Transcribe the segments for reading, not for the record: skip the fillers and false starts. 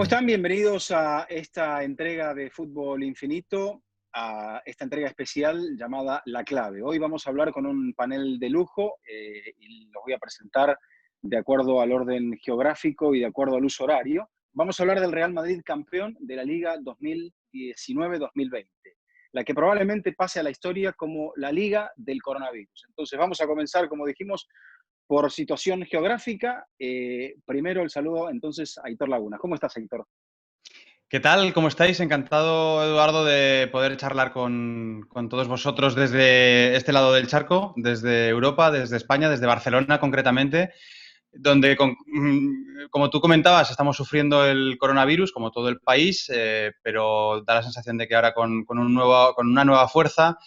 están? Bienvenidos a esta entrega de Fútbol Infinito, a esta entrega especial llamada La Clave. Hoy vamos a hablar con un panel de lujo y los voy a presentar de acuerdo al orden geográfico y de acuerdo al uso horario. Vamos a hablar del Real Madrid campeón de la Liga 2019-2020, la que probablemente pase a la historia como la Liga del Coronavirus. Entonces vamos a comenzar, como dijimos, por situación geográfica. Primero el saludo entonces a Aitor Laguna. ¿Cómo estás, Aitor? ¿Qué tal? ¿Cómo estáis? Encantado, Eduardo, de poder charlar con todos vosotros desde este lado del charco, desde Europa, desde España, desde Barcelona concretamente, donde, como tú comentabas, estamos sufriendo el coronavirus, como todo el país, pero da la sensación de que ahora con una nueva fuerza.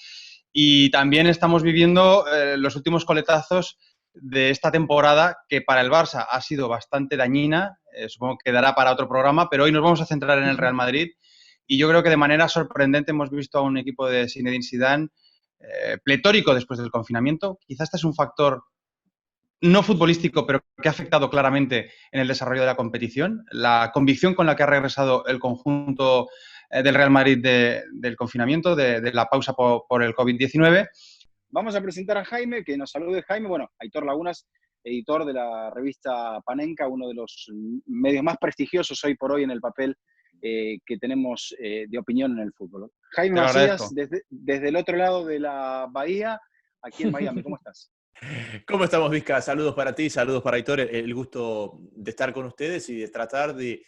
Y también estamos viviendo los últimos coletazos de esta temporada, que para el Barça ha sido bastante dañina. Supongo que dará para otro programa, pero hoy nos vamos a centrar en el Real Madrid. Y yo creo que de manera sorprendente hemos visto a un equipo de Zinedine Zidane pletórico después del confinamiento. Quizás este es un factor no futbolístico, pero que ha afectado claramente en el desarrollo de la competición. La convicción con la que ha regresado el conjunto del Real Madrid del confinamiento, de la pausa por el COVID-19. Vamos a presentar a Jaime, que nos salude. Jaime, bueno, Aitor Lagunas, editor de la revista Panenka, uno de los medios más prestigiosos hoy por hoy en el papel que tenemos de opinión en el fútbol. Jaime Macías, desde el otro lado de la bahía, aquí en Miami. ¿Cómo estás? ¿Cómo estamos, Vizca? Saludos para ti, saludos para Aitor. El gusto de estar con ustedes y de tratar de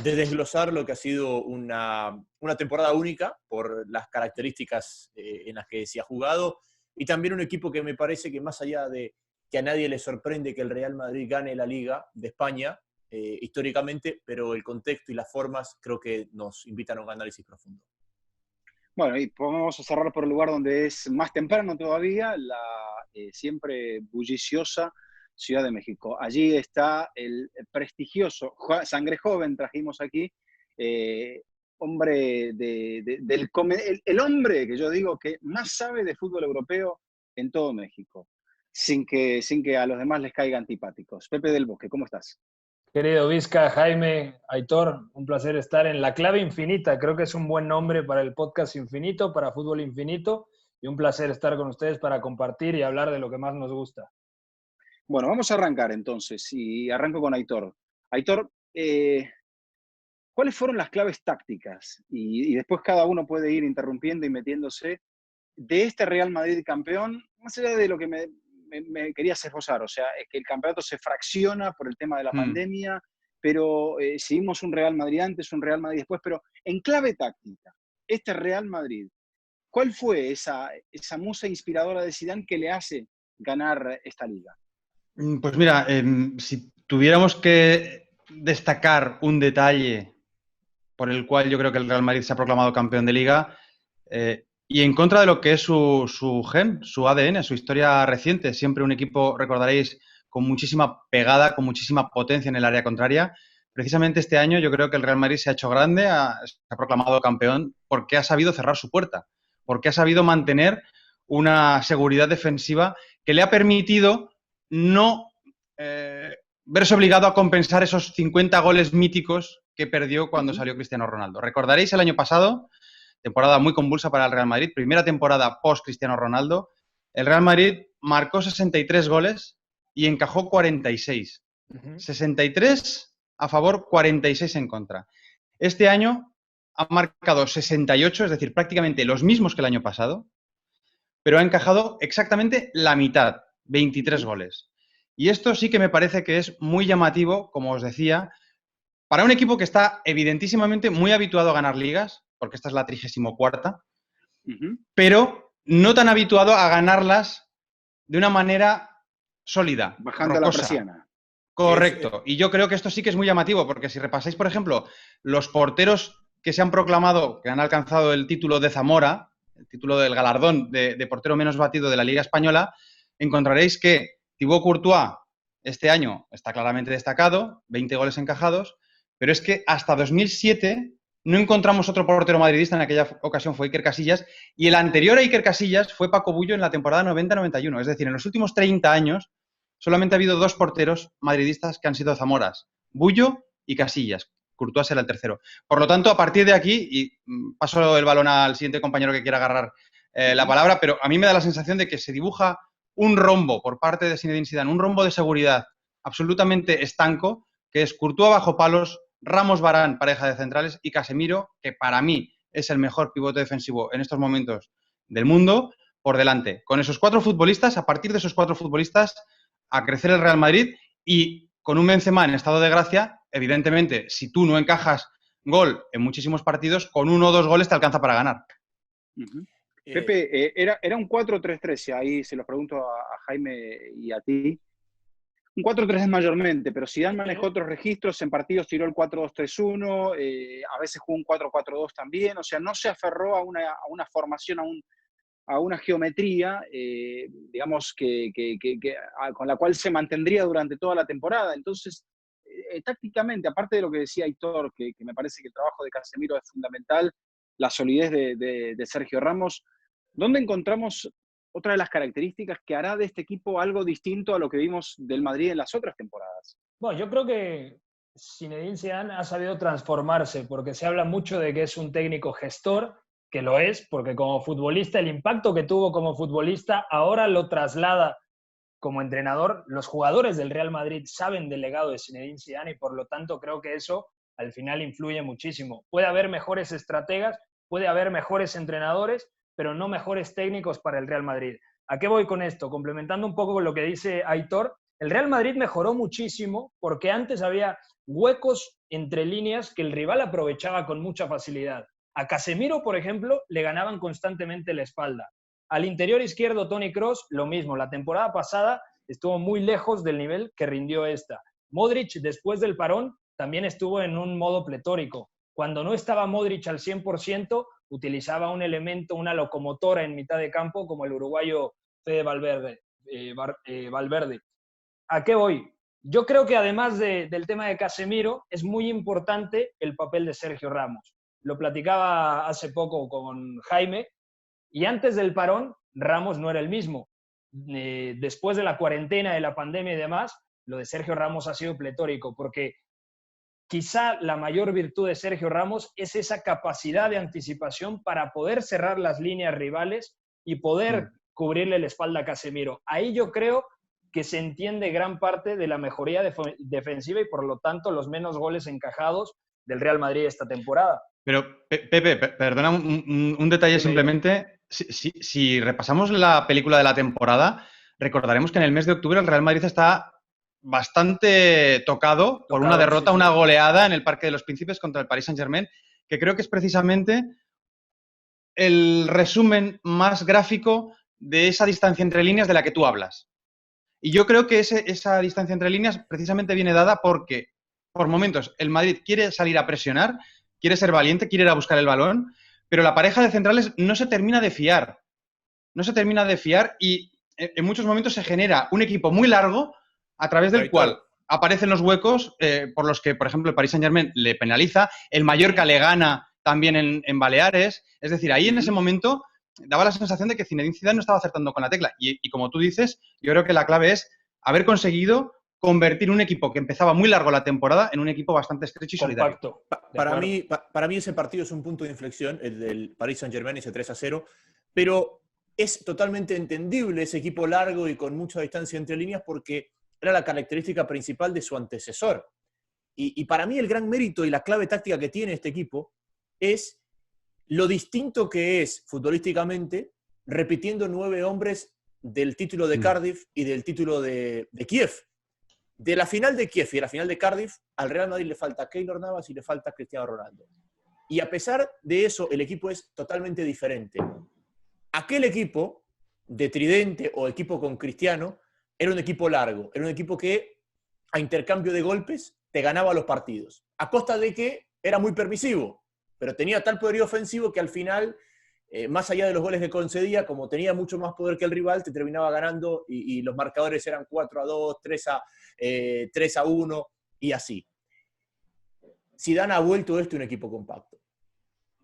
desglosar lo que ha sido una temporada única por las características en las que se ha jugado, y también un equipo que me parece que, más allá de que a nadie le sorprende que el Real Madrid gane la Liga de España históricamente, pero el contexto y las formas creo que nos invitan a un análisis profundo. Bueno, y vamos a cerrar por el lugar donde es más temprano todavía, la siempre bulliciosa Ciudad de México. Allí está el prestigioso, sangre joven trajimos aquí, hombre el hombre que yo digo que más sabe de fútbol europeo en todo México, sin que a los demás les caiga antipáticos. Pepe del Bosque, ¿cómo estás? Querido Vizca, Jaime, Aitor, un placer estar en La Clave Infinita. Creo que es un buen nombre para el podcast Infinito, para Fútbol Infinito, y un placer estar con ustedes para compartir y hablar de lo que más nos gusta. Bueno, vamos a arrancar entonces, y arranco con Aitor. Aitor, ¿cuáles fueron las claves tácticas? Y después cada uno puede ir interrumpiendo y metiéndose de este Real Madrid campeón, más allá de lo que me querías esbozar. O sea, es que el campeonato se fracciona por el tema de la pandemia, pero seguimos un Real Madrid antes, un Real Madrid después, pero en clave táctica, este Real Madrid, ¿cuál fue esa musa inspiradora de Zidane que le hace ganar esta liga? Pues mira, si tuviéramos que destacar un detalle por el cual yo creo que el Real Madrid se ha proclamado campeón de liga, y en contra de lo que es su gen, su ADN, su historia reciente, siempre un equipo, recordaréis, con muchísima pegada, con muchísima potencia en el área contraria. Precisamente este año yo creo que el Real Madrid se ha hecho grande, se ha proclamado campeón porque ha sabido cerrar su puerta, porque ha sabido mantener una seguridad defensiva que le ha permitido no verse obligado a compensar esos 50 goles míticos que perdió cuando salió Cristiano Ronaldo. Recordaréis el año pasado, temporada muy convulsa para el Real Madrid, primera temporada post-Cristiano Ronaldo. El Real Madrid marcó 63 goles y encajó 46. 63 a favor, 46 en contra. Este año ha marcado 68, es decir, prácticamente los mismos que el año pasado, pero ha encajado exactamente la mitad, 23 goles. Y esto sí que me parece que es muy llamativo, como os decía, para un equipo que está evidentísimamente muy habituado a ganar ligas, porque esta es la 34ª, pero no tan habituado a ganarlas de una manera sólida, bajando la persiana. Correcto. Y yo creo que esto sí que es muy llamativo, porque si repasáis, por ejemplo, los porteros que se han proclamado, que han alcanzado el título de Zamora, el título del galardón de portero menos batido de la Liga Española, encontraréis que Thibaut Courtois este año está claramente destacado, 20 goles encajados, pero es que hasta 2007 no encontramos otro portero madridista. En aquella ocasión fue Iker Casillas, y el anterior a Iker Casillas fue Paco Bullo en la temporada 90-91. Es decir, en los últimos 30 años solamente ha habido dos porteros madridistas que han sido Zamoras, Bullo y Casillas. Courtois será el tercero. Por lo tanto, a partir de aquí, y paso el balón al siguiente compañero que quiera agarrar la palabra, pero a mí me da la sensación de que se dibuja un rombo por parte de Zinedine Zidane, un rombo de seguridad absolutamente estanco, que es Courtois bajo palos, Ramos, Varane, pareja de centrales, y Casemiro, que para mí es el mejor pivote defensivo en estos momentos del mundo, por delante. Con esos 4 futbolistas, a partir de esos 4 futbolistas, a crecer el Real Madrid, y con un Benzema en estado de gracia, evidentemente, si tú no encajas gol en muchísimos partidos, con 1 o 2 goles te alcanza para ganar. Pepe, era un 4-3-3, ahí se los pregunto a Jaime y a ti. Un 4-3 mayormente, pero Zidane manejó otros registros, en partidos tiró el 4-2-3-1, a veces jugó un 4-4-2 también, o sea, no se aferró a una formación, a una geometría, digamos, con la cual se mantendría durante toda la temporada. Entonces, tácticamente, aparte de lo que decía Aitor, que me parece que el trabajo de Casemiro es fundamental, la solidez de Sergio Ramos, ¿dónde encontramos otra de las características que hará de este equipo algo distinto a lo que vimos del Madrid en las otras temporadas? Bueno, yo creo que Zinedine Zidane ha sabido transformarse, porque se habla mucho de que es un técnico gestor, que lo es, porque como futbolista, el impacto que tuvo como futbolista ahora lo traslada como entrenador. Los jugadores del Real Madrid saben del legado de Zinedine Zidane y por lo tanto creo que eso al final influye muchísimo. Puede haber mejores estrategas, puede haber mejores entrenadores, pero no mejores técnicos para el Real Madrid. ¿A qué voy con esto? Complementando un poco con lo que dice Aitor, el Real Madrid mejoró muchísimo porque antes había huecos entre líneas que el rival aprovechaba con mucha facilidad. A Casemiro, por ejemplo, le ganaban constantemente la espalda. Al interior izquierdo, Toni Kroos, lo mismo. La temporada pasada estuvo muy lejos del nivel que rindió esta. Modric, después del parón, también estuvo en un modo pletórico. Cuando no estaba Modric al 100%, utilizaba un elemento, una locomotora en mitad de campo, como el uruguayo Fede Valverde. ¿A qué voy? Yo creo que además del tema de Casemiro, es muy importante el papel de Sergio Ramos. Lo platicaba hace poco con Jaime, y antes del parón, Ramos no era el mismo. Después de la cuarentena, de la pandemia y demás, lo de Sergio Ramos ha sido pletórico, porque quizá la mayor virtud de Sergio Ramos es esa capacidad de anticipación para poder cerrar las líneas rivales y poder cubrirle la espalda a Casemiro. Ahí yo creo que se entiende gran parte de la mejoría defensiva y por lo tanto los menos goles encajados del Real Madrid esta temporada. Pero, Pepe, perdona un detalle simplemente. Si repasamos la película de la temporada, recordaremos que en el mes de octubre el Real Madrid está bastante tocado por una derrota, una goleada en el Parque de los Príncipes contra el Paris Saint-Germain, que creo que es precisamente el resumen más gráfico de esa distancia entre líneas de la que tú hablas. Y yo creo que esa distancia entre líneas precisamente viene dada porque, por momentos, el Madrid quiere salir a presionar, quiere ser valiente, quiere ir a buscar el balón, pero la pareja de centrales no se termina de fiar. No se termina de fiar y en muchos momentos se genera un equipo muy largo a través del cual aparecen los huecos por los que, por ejemplo, el Paris Saint-Germain le penaliza, el Mallorca le gana también en Baleares. Es decir, ahí en ese momento daba la sensación de que Zinedine Zidane no estaba acertando con la tecla. Y como tú dices, yo creo que la clave es haber conseguido convertir un equipo que empezaba muy largo la temporada en un equipo bastante estrecho y solidario. Para mí ese partido es un punto de inflexión, el del Paris Saint-Germain, ese 3-0, pero es totalmente entendible ese equipo largo y con mucha distancia entre líneas porque era la característica principal de su antecesor. Y para mí el gran mérito y la clave táctica que tiene este equipo es lo distinto que es futbolísticamente, repitiendo 9 hombres del título de Cardiff y del título de Kiev. De la final de Kiev y de la final de Cardiff, al Real Madrid le falta Keylor Navas y le falta Cristiano Ronaldo. Y a pesar de eso, el equipo es totalmente diferente. Aquel equipo de Tridente o equipo con Cristiano era un equipo largo, era un equipo que a intercambio de golpes te ganaba los partidos, a costa de que era muy permisivo, pero tenía tal poderío ofensivo que al final, más allá de los goles que concedía, como tenía mucho más poder que el rival, te terminaba ganando y los marcadores eran 4-2, 3-1 y así. Zidane ha vuelto un equipo compacto.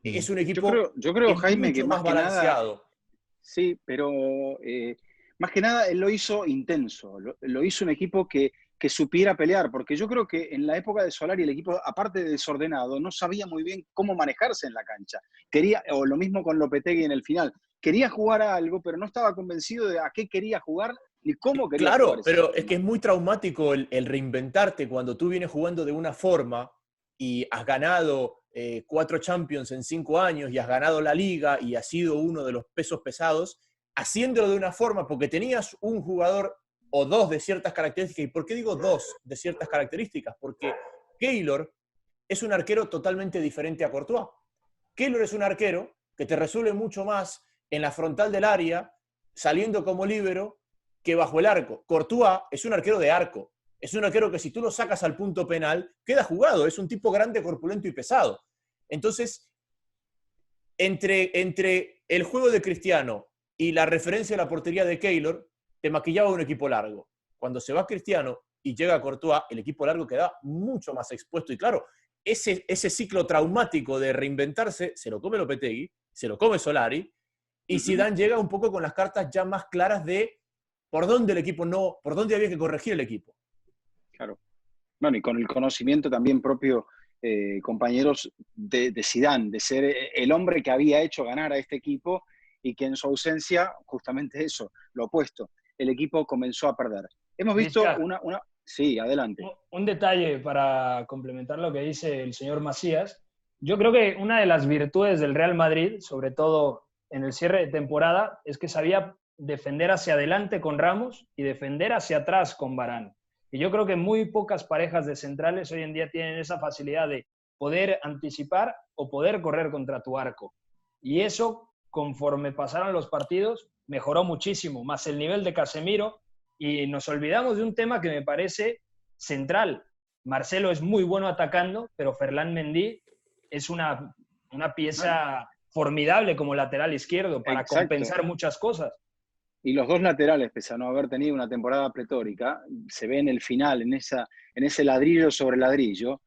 Es un equipo yo creo Jaime, mucho que más balanceado. Sí, pero más que nada él lo hizo intenso, lo hizo un equipo que supiera pelear, porque yo creo que en la época de Solari el equipo, aparte de desordenado, no sabía muy bien cómo manejarse en la cancha. O lo mismo con Lopetegui en el final. Quería jugar a algo, pero no estaba convencido de a qué quería jugar ni cómo quería jugar. Claro, pero es que es muy traumático el reinventarte cuando tú vienes jugando de una forma y has ganado 4 Champions en 5 años y has ganado la Liga y has sido uno de los pesos pesados, haciéndolo de una forma porque tenías un jugador o dos de ciertas características. ¿Y por qué digo dos de ciertas características? Porque Keylor es un arquero totalmente diferente a Courtois. Keylor es un arquero que te resuelve mucho más en la frontal del área, saliendo como líbero, que bajo el arco. Courtois es un arquero de arco. Es un arquero que si tú lo sacas al punto penal, queda jugado. Es un tipo grande, corpulento y pesado. Entonces, entre el juego de Cristiano y la referencia a la portería de Keylor, te maquillaba un equipo largo. Cuando se va Cristiano y llega Courtois, el equipo largo queda mucho más expuesto. Y claro, ese ciclo traumático de reinventarse se lo come Lopetegui, se lo come Solari, y Zidane llega un poco con las cartas ya más claras de por dónde por dónde había que corregir el equipo. Claro. Bueno, y con el conocimiento también propio, compañeros, de Zidane, de ser el hombre que había hecho ganar a este equipo y que en su ausencia, justamente eso, lo opuesto, el equipo comenzó a perder. Hemos visto una... Sí, adelante. Un detalle para complementar lo que dice el señor Macías. Yo creo que una de las virtudes del Real Madrid, sobre todo en el cierre de temporada, es que sabía defender hacia adelante con Ramos y defender hacia atrás con Varane. Y yo creo que muy pocas parejas de centrales hoy en día tienen esa facilidad de poder anticipar o poder correr contra tu arco. Y eso, conforme pasaron los partidos, mejoró muchísimo, más el nivel de Casemiro. Y nos olvidamos de un tema que me parece central. Marcelo es muy bueno atacando, pero Ferland Mendy es una pieza formidable como lateral izquierdo para compensar muchas cosas. Y los dos laterales, pese a no haber tenido una temporada pletórica, se ve en el final, en ese ladrillo sobre ladrillo.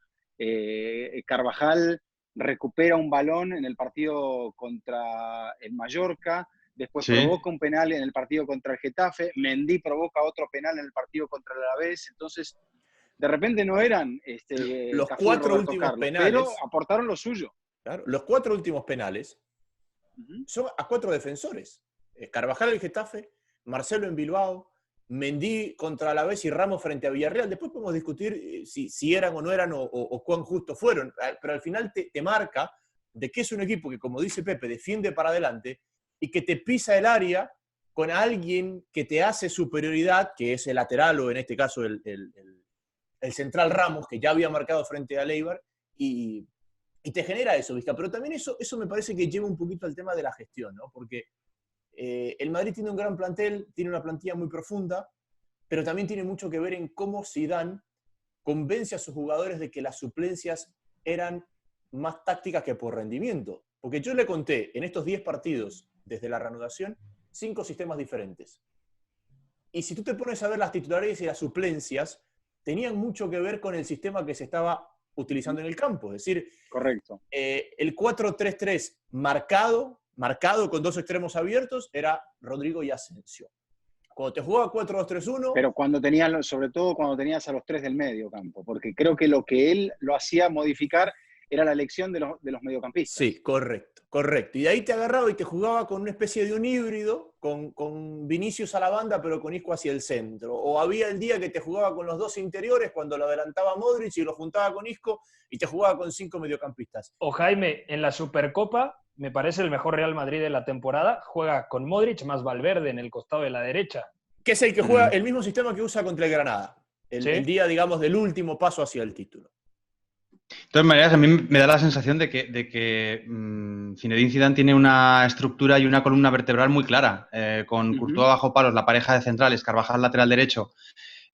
Carvajal recupera un balón en el partido contra el Mallorca, después provoca un penal en el partido contra el Getafe, Mendy provoca otro penal en el partido contra el Alavés. Entonces, de repente no eran los 4 últimos Carlos, penales, pero aportaron lo suyo. Claro, los 4 últimos penales son a 4 defensores. Carvajal el Getafe, Marcelo en Bilbao, Mendy contra Alavés y Ramos frente a Villarreal. Después podemos discutir si eran o no eran o cuán justos fueron, pero al final te marca de que es un equipo que, como dice Pepe, defiende para adelante y que te pisa el área con alguien que te hace superioridad, que es el lateral o en este caso el central Ramos, que ya había marcado frente a Eibar, y te genera eso, Vizca. Pero también eso me parece que lleva un poquito al tema de la gestión, ¿no? Porque el Madrid tiene un gran plantel, tiene una plantilla muy profunda, pero también tiene mucho que ver en cómo Zidane convence a sus jugadores de que las suplencias eran más tácticas que por rendimiento. Porque yo le conté en estos 10 partidos, desde la reanudación, 5 sistemas diferentes. Y si tú te pones a ver las titulares y las suplencias, tenían mucho que ver con el sistema que se estaba utilizando en el campo. Es decir, correcto. El 4-3-3 marcado con 2 extremos abiertos era Rodrigo y Asensio. Cuando te jugaba 4-2-3-1... Pero sobre todo cuando tenías a los 3 del medio campo, porque creo que lo que él lo hacía modificar era la elección de los mediocampistas. Sí, correcto. Y de ahí te agarraba y te jugaba con una especie de un híbrido, con Vinicius a la banda, pero con Isco hacia el centro. O había el día que te jugaba con los 2 interiores, cuando lo adelantaba Modric y lo juntaba con Isco, y te jugaba con 5 mediocampistas. O Jaime, en la Supercopa, me parece el mejor Real Madrid de la temporada, juega con Modric más Valverde en el costado de la derecha. Que es el que juega el mismo sistema que usa contra el Granada. El día, digamos, del último paso hacia el título. De todas maneras, a mí me da la sensación de que Zinedine Zidane tiene una estructura y una columna vertebral muy clara, con Courtois bajo palos, la pareja de centrales, Carvajal lateral derecho.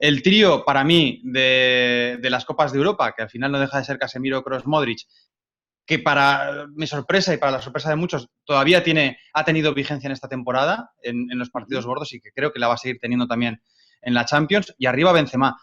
El trío, para mí, de las Copas de Europa, que al final no deja de ser Casemiro, Kroos, Modric, que para mi sorpresa y para la sorpresa de muchos todavía ha tenido vigencia en esta temporada, en los partidos gordos, y que creo que la va a seguir teniendo también en la Champions. Y arriba Benzema.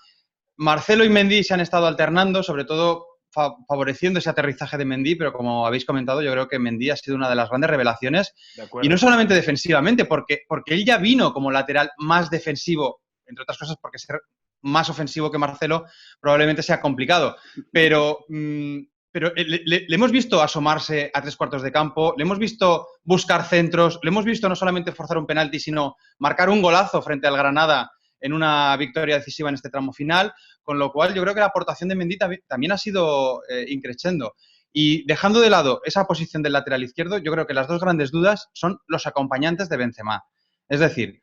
Marcelo y Mendy se han estado alternando, sobre todo favoreciendo ese aterrizaje de Mendy, pero como habéis comentado, yo creo que Mendy ha sido una de las grandes revelaciones. Y no solamente defensivamente, porque él ya vino como lateral más defensivo, entre otras cosas porque ser más ofensivo que Marcelo probablemente sea complicado. Pero le hemos visto asomarse a 3/4 de campo, le hemos visto buscar centros, le hemos visto no solamente forzar un penalti, sino marcar un golazo frente al Granada en una victoria decisiva en este tramo final, con lo cual yo creo que la aportación de Mendy también ha sido increciendo. Y dejando de lado esa posición del lateral izquierdo, yo creo que las dos grandes dudas son los acompañantes de Benzema. Es decir,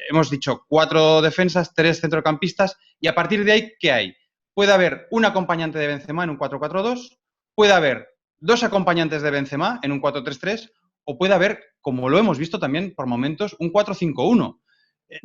hemos dicho 4 defensas, 3 centrocampistas, y a partir de ahí, ¿qué hay? Puede haber un acompañante de Benzema en un 4-4-2, puede haber 2 acompañantes de Benzema en un 4-3-3, o puede haber, como lo hemos visto también por momentos, un 4-5-1.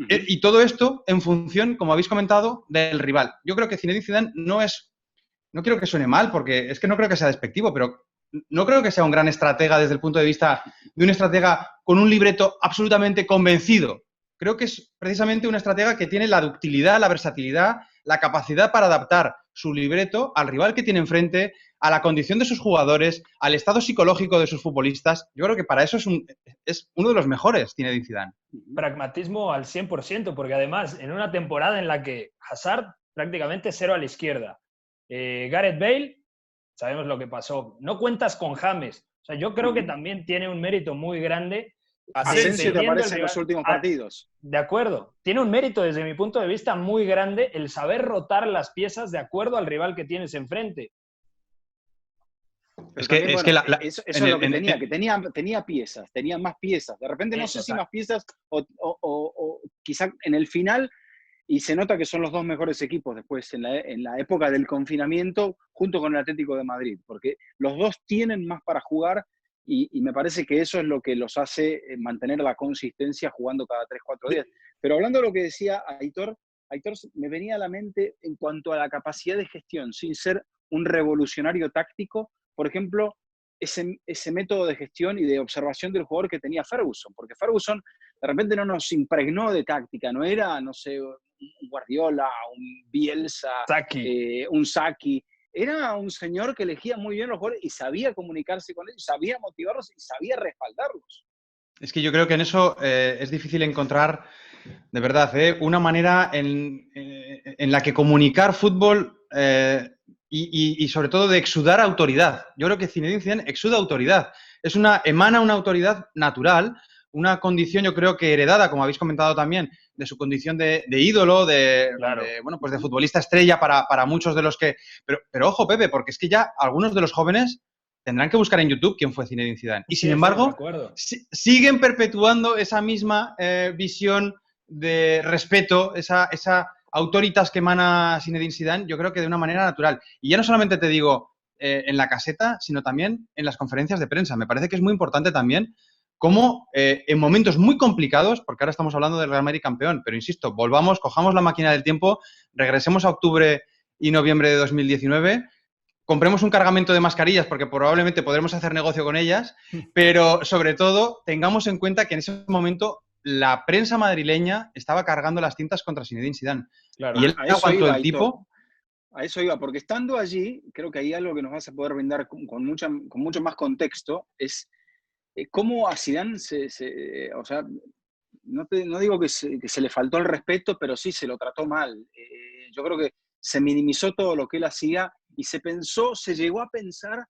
Y todo esto en función, como habéis comentado, del rival. Yo creo que Zinedine Zidane no quiero que suene mal, porque es que no creo que sea despectivo, pero no creo que sea un gran estratega desde el punto de vista de un estratega con un libreto absolutamente convencido. Creo que es precisamente una estratega que tiene la ductilidad, la versatilidad, la capacidad para adaptar su libreto al rival que tiene enfrente, a la condición de sus jugadores, al estado psicológico de sus futbolistas. Yo creo que para eso es uno de los mejores, Zinedine Zidane. Pragmatismo al 100%, porque además en una temporada en la que Hazard prácticamente 0 a la izquierda, Gareth Bale, sabemos lo que pasó, no cuentas con James. O sea, yo creo que también tiene un mérito muy grande. Asensio te aparece en los últimos partidos. De acuerdo. Tiene un mérito desde mi punto de vista muy grande el saber rotar las piezas de acuerdo al rival que tienes enfrente. Eso es lo que tenía, que tenía piezas, tenía más piezas. De repente no sé si más piezas o quizá en el final, y se nota que son los 2 mejores equipos después en la época del confinamiento junto con el Atlético de Madrid, porque los dos tienen más para jugar y me parece que eso es lo que los hace mantener la consistencia jugando cada 3-4 días. Pero hablando de lo que decía Aitor me venía a la mente en cuanto a la capacidad de gestión, sin ser un revolucionario táctico, por ejemplo, ese método de gestión y de observación del jugador que tenía Ferguson, porque Ferguson de repente no nos impregnó de táctica, no era, no sé, un Guardiola, un Bielsa, un Saki. Era un señor que elegía muy bien los jugadores y sabía comunicarse con ellos, sabía motivarlos y sabía respaldarlos. Es que yo creo que en eso es difícil encontrar, de verdad, una manera en la que comunicar fútbol y sobre todo de exudar autoridad. Yo creo que Zinedine Zidane exuda autoridad. Emana una autoridad natural, una condición yo creo que heredada, como habéis comentado también, de su condición de ídolo, pues de futbolista estrella para muchos de los que... Pero ojo, Pepe, porque es que ya algunos de los jóvenes tendrán que buscar en YouTube quién fue Zinedine Zidane. Y sin embargo, siguen perpetuando esa misma visión de respeto, esa autoritas que emana Zinedine Zidane, yo creo que de una manera natural. Y ya no solamente te digo en la caseta, sino también en las conferencias de prensa. Me parece que es muy importante también cómo en momentos muy complicados, porque ahora estamos hablando del Real Madrid campeón, pero insisto, cojamos la máquina del tiempo, regresemos a octubre y noviembre de 2019, compremos un cargamento de mascarillas porque probablemente podremos hacer negocio con ellas, pero sobre todo tengamos en cuenta que en ese momento la prensa madrileña estaba cargando las tintas contra Zinedine Zidane. Claro, y él aguantó el tipo. A eso iba, porque estando allí, creo que hay algo que nos vas a poder brindar con mucho más contexto, es cómo a Zidane o sea, no digo que se le faltó el respeto, pero sí se lo trató mal. Yo creo que se minimizó todo lo que él hacía y se llegó a pensar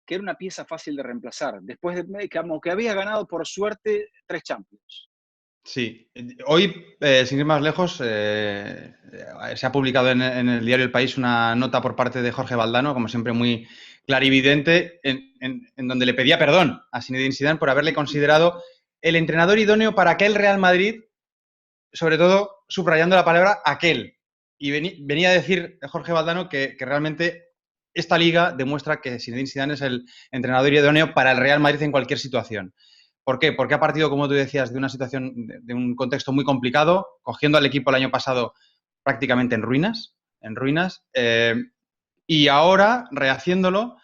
que era una pieza fácil de reemplazar, después de como que había ganado por suerte 3 Champions. Sí, hoy, sin ir más lejos, se ha publicado en el diario El País una nota por parte de Jorge Valdano, como siempre muy clarividente, en donde le pedía perdón a Zinedine Zidane por haberle considerado el entrenador idóneo para aquel Real Madrid, sobre todo subrayando la palabra aquel. Y venía a decir Jorge Valdano que realmente esta liga demuestra que Zinedine Zidane es el entrenador idóneo para el Real Madrid en cualquier situación. ¿Por qué? Porque ha partido, como tú decías, de una situación, de un contexto muy complicado, cogiendo al equipo el año pasado prácticamente en ruinas, y ahora rehaciéndolo,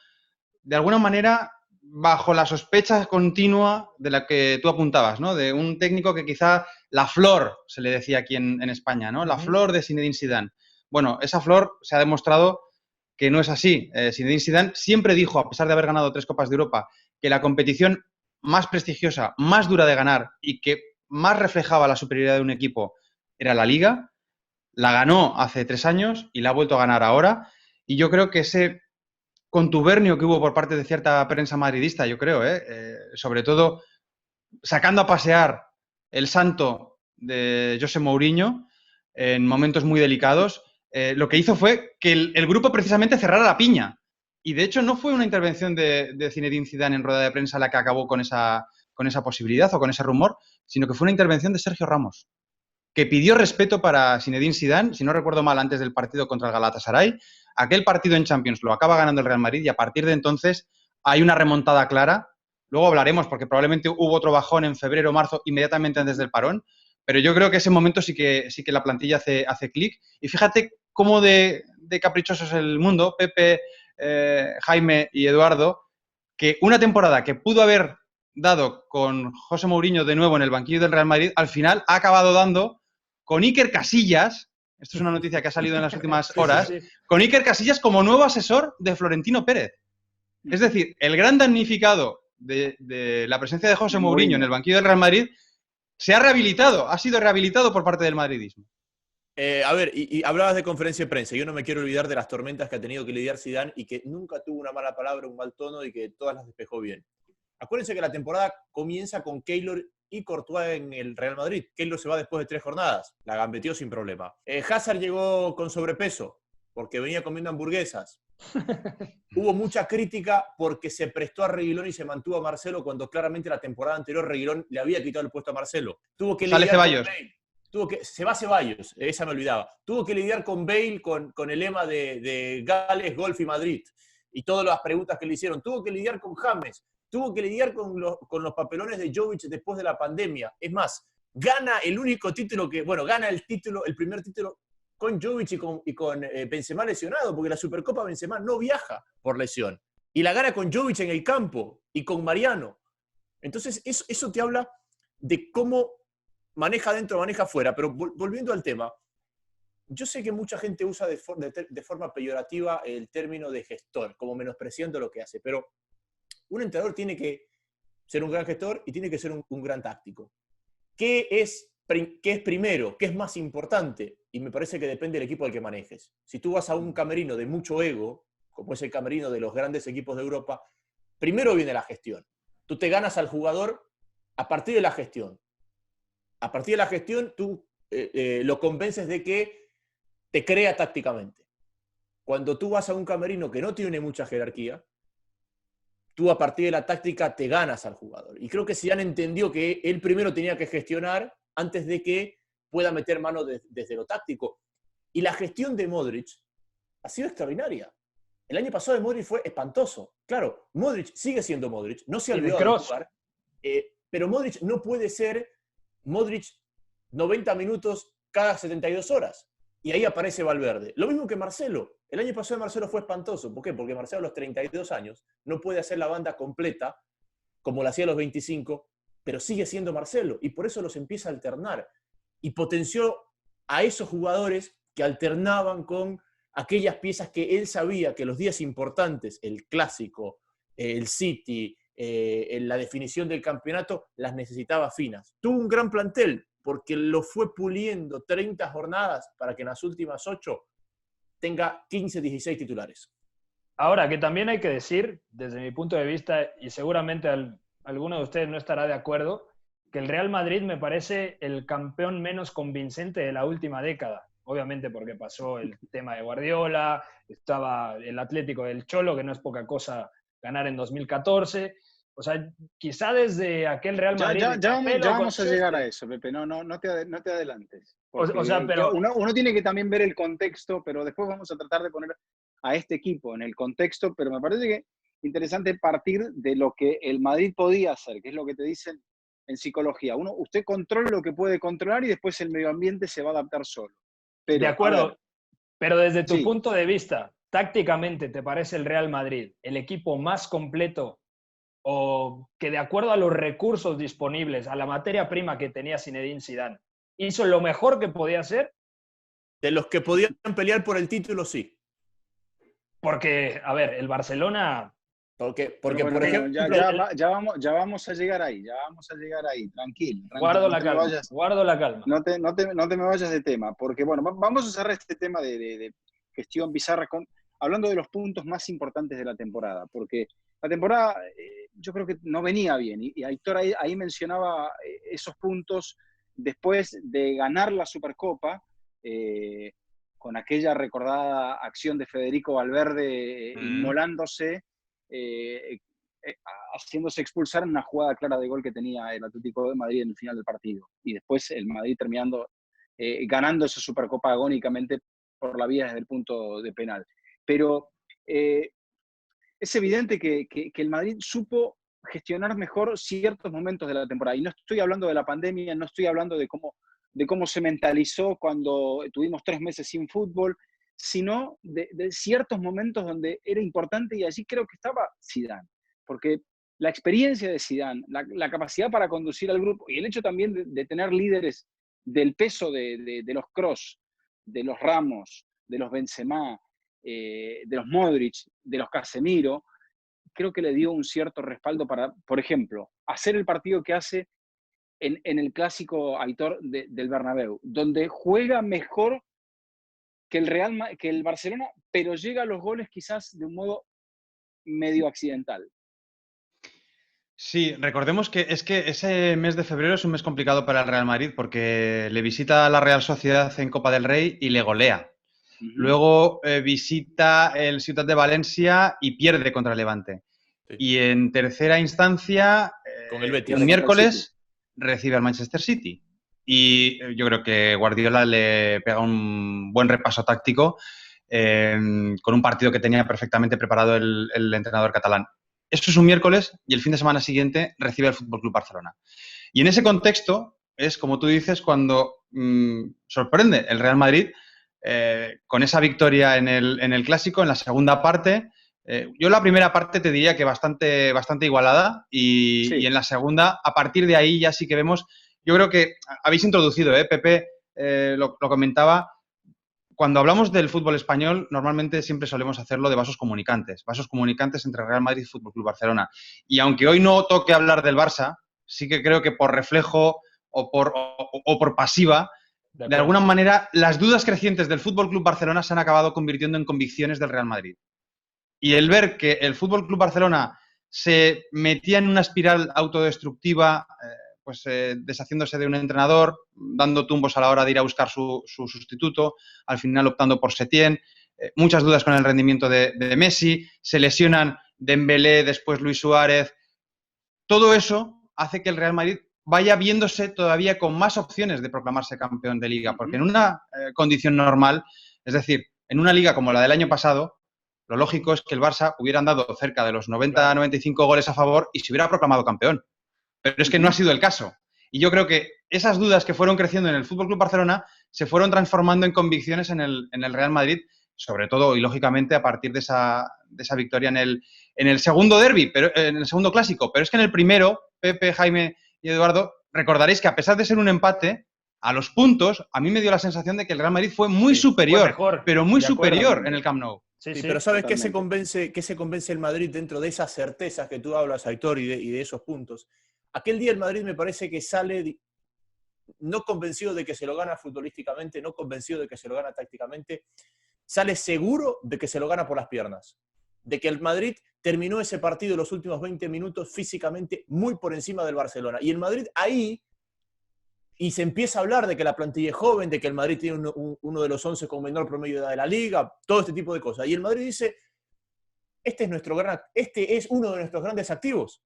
de alguna manera, bajo la sospecha continua de la que tú apuntabas, ¿no? De un técnico que quizá la flor, se le decía aquí en España, ¿no? La flor de Zinedine Zidane. Bueno, esa flor se ha demostrado que no es así. Zinedine Zidane siempre dijo, a pesar de haber ganado 3 Copas de Europa, que la competición más prestigiosa, más dura de ganar y que más reflejaba la superioridad de un equipo era la Liga. La ganó hace 3 años y la ha vuelto a ganar ahora. Y yo creo que ese contubernio que hubo por parte de cierta prensa madridista, yo creo, sobre todo sacando a pasear el santo de José Mourinho en momentos muy delicados, lo que hizo fue que el grupo precisamente cerrara la piña. Y de hecho no fue una intervención de Zinedine Zidane en rueda de prensa la que acabó con esa posibilidad o con ese rumor, sino que fue una intervención de Sergio Ramos, que pidió respeto para Zinedine Zidane, si no recuerdo mal, antes del partido contra el Galatasaray. Aquel partido en Champions lo acaba ganando el Real Madrid y a partir de entonces hay una remontada clara. Luego hablaremos, porque probablemente hubo otro bajón en febrero o marzo, inmediatamente antes del parón, pero yo creo que ese momento sí que la plantilla hace clic. Y fíjate cómo de caprichoso es el mundo, Pepe, Jaime y Eduardo, que una temporada que pudo haber dado con José Mourinho de nuevo en el banquillo del Real Madrid, al final ha acabado dando con Iker Casillas, esto es una noticia que ha salido en las últimas horas, con Iker Casillas como nuevo asesor de Florentino Pérez. Es decir, el gran damnificado de la presencia de José Mourinho en el banquillo del Real Madrid se ha rehabilitado, ha sido rehabilitado por parte del madridismo. A ver, y hablabas de conferencia de prensa. Yo no me quiero olvidar de las tormentas que ha tenido que lidiar Zidane y que nunca tuvo una mala palabra, un mal tono y que todas las despejó bien. Acuérdense que la temporada comienza con Keylor y Courtois en el Real Madrid. Keylor se va después de 3 jornadas. La gambeteó sin problema. Hazard llegó con sobrepeso porque venía comiendo hamburguesas. Hubo mucha crítica porque se prestó a Reguilón y se mantuvo a Marcelo cuando claramente la temporada anterior Reguilón le había quitado el puesto a Marcelo. Tuvo que Sale Ceballos. Se va Ceballos, esa me olvidaba. Tuvo que lidiar con Bale, con el lema de Gales, Golf y Madrid. Y todas las preguntas que le hicieron. Tuvo que lidiar con James. Tuvo que lidiar con los papelones de Jovic después de la pandemia. Es más, gana el único título gana el primer título con Jovic y con Benzema lesionado, porque la Supercopa Benzema no viaja por lesión. Y la gana con Jovic en el campo y con Mariano. Entonces, eso te habla de cómo maneja adentro, maneja afuera. Pero volviendo al tema, yo sé que mucha gente usa de forma peyorativa el término de gestor, como menospreciando lo que hace, pero un entrenador tiene que ser un gran gestor y tiene que ser un gran táctico. ¿Qué es primero? ¿Qué es más importante? Y me parece que depende del equipo al que manejes. Si tú vas a un camerino de mucho ego, como es el camerino de los grandes equipos de Europa, primero viene la gestión. Tú te ganas al jugador a partir de la gestión. A partir de la gestión, tú lo convences de que te crea tácticamente. Cuando tú vas a un camerino que no tiene mucha jerarquía, tú a partir de la táctica te ganas al jugador. Y creo que Zidane entendió que él primero tenía que gestionar antes de que pueda meter mano desde lo táctico. Y la gestión de Modric ha sido extraordinaria. El año pasado de Modric fue espantoso. Claro, Modric sigue siendo Modric, no se ha olvidado de jugar, pero Modric no puede ser Modric 90 minutos cada 72 horas. Y ahí aparece Valverde. Lo mismo que Marcelo. El año pasado Marcelo fue espantoso. ¿Por qué? Porque Marcelo a los 32 años no puede hacer la banda completa como la hacía a los 25, pero sigue siendo Marcelo. Y por eso los empieza a alternar. Y potenció a esos jugadores que alternaban con aquellas piezas que él sabía que los días importantes, el Clásico, el City, la definición del campeonato, las necesitaba finas. Tuvo un gran plantel, porque lo fue puliendo 30 jornadas para que en las últimas 8 tenga 15, 16 titulares. Ahora, que también hay que decir, desde mi punto de vista, y seguramente alguno de ustedes no estará de acuerdo, que el Real Madrid me parece el campeón menos convincente de la última década. Obviamente porque pasó el tema de Guardiola, estaba el Atlético del Cholo, que no es poca cosa ganar en 2014. O sea, quizá desde aquel Real Madrid... Ya vamos a llegar a eso, Pepe. No te adelantes. O sea, pero... Uno tiene que también ver el contexto, pero después vamos a tratar de poner a este equipo en el contexto, pero me parece que es interesante partir de lo que el Madrid podía hacer, que es lo que te dicen en psicología. Usted controla lo que puede controlar y después el medio ambiente se va a adaptar solo. Pero, de acuerdo, pero desde tu punto de vista, tácticamente, ¿te parece el Real Madrid el equipo más completo o que de acuerdo a los recursos disponibles, a la materia prima que tenía Zinedine Zidane, hizo lo mejor que podía hacer? De los que podían pelear por el título, sí. Porque, a ver, el Barcelona... Porque Bueno, por ejemplo... ya vamos a llegar ahí, tranquilo. Guardo la no te me calma, vayas, guardo la calma. no te me vayas de tema, porque bueno, vamos a cerrar este tema de gestión bizarra hablando de los puntos más importantes de la temporada, porque la temporada yo creo que no venía bien, y Aitor ahí mencionaba esos puntos después de ganar la Supercopa, con aquella recordada acción de Federico Valverde inmolándose, haciéndose expulsar en una jugada clara de gol que tenía el Atlético de Madrid en el final del partido. Y después el Madrid terminando ganando esa Supercopa agónicamente por la vía desde el punto de penal. Pero es evidente que el Madrid supo gestionar mejor ciertos momentos de la temporada. Y no estoy hablando de la pandemia, no estoy hablando de cómo se mentalizó cuando tuvimos 3 meses sin fútbol, sino de ciertos momentos donde era importante, y allí creo que estaba Zidane. Porque la experiencia de Zidane, la capacidad para conducir al grupo, y el hecho también de tener líderes del peso de los Kroos, de los Ramos, de los Benzema, de los Modric, de los Casemiro, creo que le dio un cierto respaldo para, por ejemplo, hacer el partido que hace en el clásico Aitor del Bernabéu, donde juega mejor que el Barcelona, pero llega a los goles quizás de un modo medio accidental. Sí, recordemos que ese mes de febrero es un mes complicado para el Real Madrid porque le visita a la Real Sociedad en Copa del Rey y le golea. Luego visita el Ciutat de Valencia y pierde contra el Levante. Sí. Y en tercera instancia, con el Betis, el miércoles recibe al Manchester City. Y yo creo que Guardiola le pega un buen repaso táctico con un partido que tenía perfectamente preparado el entrenador catalán. Esto es un miércoles y el fin de semana siguiente recibe el FC Barcelona. Y en ese contexto es, como tú dices, cuando sorprende el Real Madrid con esa victoria en el Clásico, en la segunda parte. Yo la primera parte te diría que bastante igualada y en la segunda, a partir de ahí ya sí que vemos, yo creo que habéis introducido, Pepe lo comentaba, cuando hablamos del fútbol español, normalmente siempre solemos hacerlo de vasos comunicantes entre Real Madrid y Fútbol Club Barcelona. Y aunque hoy no toque hablar del Barça, sí que creo que por reflejo o por pasiva, de alguna manera, las dudas crecientes del Fútbol Club Barcelona se han acabado convirtiendo en convicciones del Real Madrid. Y el ver que el Fútbol Club Barcelona se metía en una espiral autodestructiva, deshaciéndose de un entrenador, dando tumbos a la hora de ir a buscar su sustituto, al final optando por Setién, muchas dudas con el rendimiento de Messi, se lesionan Dembélé, después Luis Suárez. Todo eso hace que el Real Madrid vaya viéndose todavía con más opciones de proclamarse campeón de Liga, porque en una condición normal, es decir, en una Liga como la del año pasado, lo lógico es que el Barça hubieran dado cerca de los 90-95 goles a favor y se hubiera proclamado campeón. Pero es que no ha sido el caso. Y yo creo que esas dudas que fueron creciendo en el FC Barcelona se fueron transformando en convicciones en el Real Madrid, sobre todo y lógicamente a partir de esa victoria en el segundo derbi, en el segundo clásico. Pero es que en el primero, Pepe, Jaime y Eduardo, recordaréis que a pesar de ser un empate, a los puntos, a mí me dio la sensación de que el Real Madrid fue muy superior, mejor, pero muy superior en el Camp Nou. Sí, pero ¿sabes qué se convence el Madrid dentro de esas certezas que tú hablas, Aitor, y de esos puntos? Aquel día el Madrid me parece que sale no convencido de que se lo gana futbolísticamente, no convencido de que se lo gana tácticamente, sale seguro de que se lo gana por las piernas. De que el Madrid terminó ese partido los últimos 20 minutos físicamente muy por encima del Barcelona. Y el Madrid ahí, y se empieza a hablar de que la plantilla es joven, de que el Madrid tiene uno de los 11 con menor promedio de edad de la Liga, todo este tipo de cosas. Y el Madrid dice, este es uno de nuestros grandes activos.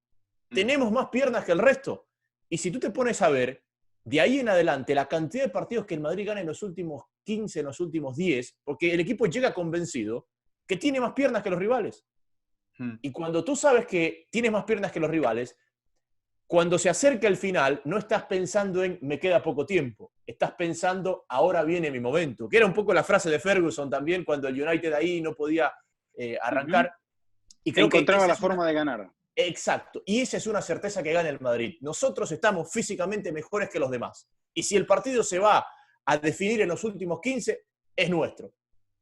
Tenemos más piernas que el resto. Y si tú te pones a ver, de ahí en adelante, la cantidad de partidos que el Madrid gana en los últimos 15, en los últimos 10, porque el equipo llega convencido que tiene más piernas que los rivales. Y cuando tú sabes que tienes más piernas que los rivales, cuando se acerca el final, no estás pensando en me queda poco tiempo. Estás pensando ahora viene mi momento. Que era un poco la frase de Ferguson también, cuando el United ahí no podía arrancar. Y creo encontraba la forma de ganar. Exacto. Y esa es una certeza que gana el Madrid. Nosotros estamos físicamente mejores que los demás. Y si el partido se va a definir en los últimos 15, es nuestro.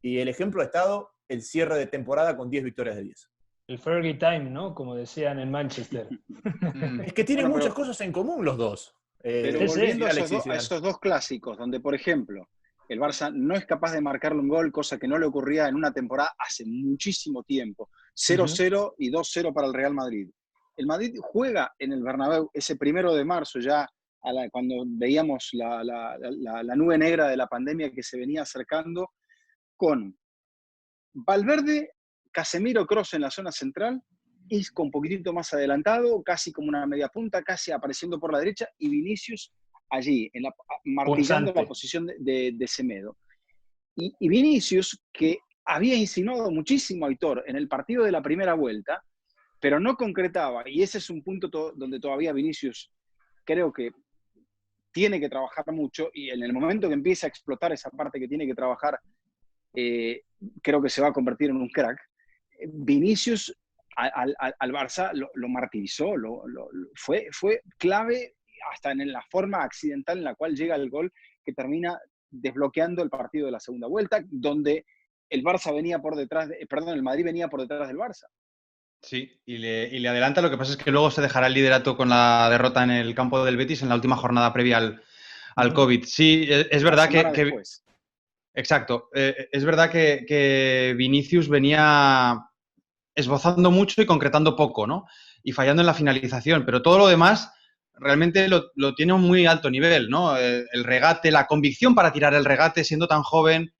Y el ejemplo ha estado el cierre de temporada con 10 victorias de 10. El Fergie Time, ¿no? Como decían en Manchester. Es que tienen muchas cosas en común los dos. Pero Sí, volviendo Alexis a esos dos clásicos, donde, por ejemplo, el Barça no es capaz de marcarle un gol, cosa que no le ocurría en una temporada hace muchísimo tiempo. 0-0 y 2-0 para el Real Madrid. El Madrid juega en el Bernabéu ese 1 de marzo, ya cuando veíamos la nube negra de la pandemia que se venía acercando, con Valverde, Casemiro, Kroos en la zona central, Isco un poquitito más adelantado, casi como una media punta, casi apareciendo por la derecha, y Vinicius allí, martillando la posición de Semedo. Y Vinicius, que había insinuado muchísimo a Aitor en el partido de la primera vuelta, pero no concretaba, y ese es un punto donde todavía Vinicius creo que tiene que trabajar mucho, y en el momento que empiece a explotar esa parte que tiene que trabajar, creo que se va a convertir en un crack. Vinicius al Barça lo martirizó, fue clave hasta en la forma accidental en la cual llega el gol que termina desbloqueando el partido de la segunda vuelta, donde el Barça venía por detrás, el Madrid venía por detrás del Barça. Sí, y le adelanta. Lo que pasa es que luego se dejará el liderato con la derrota en el campo del Betis en la última jornada previa al COVID. Sí, es verdad que exacto. Es verdad que Vinicius venía esbozando mucho y concretando poco, ¿no? Y fallando en la finalización, pero todo lo demás realmente lo tiene a un muy alto nivel, ¿no? El regate, la convicción para tirar el regate siendo tan joven,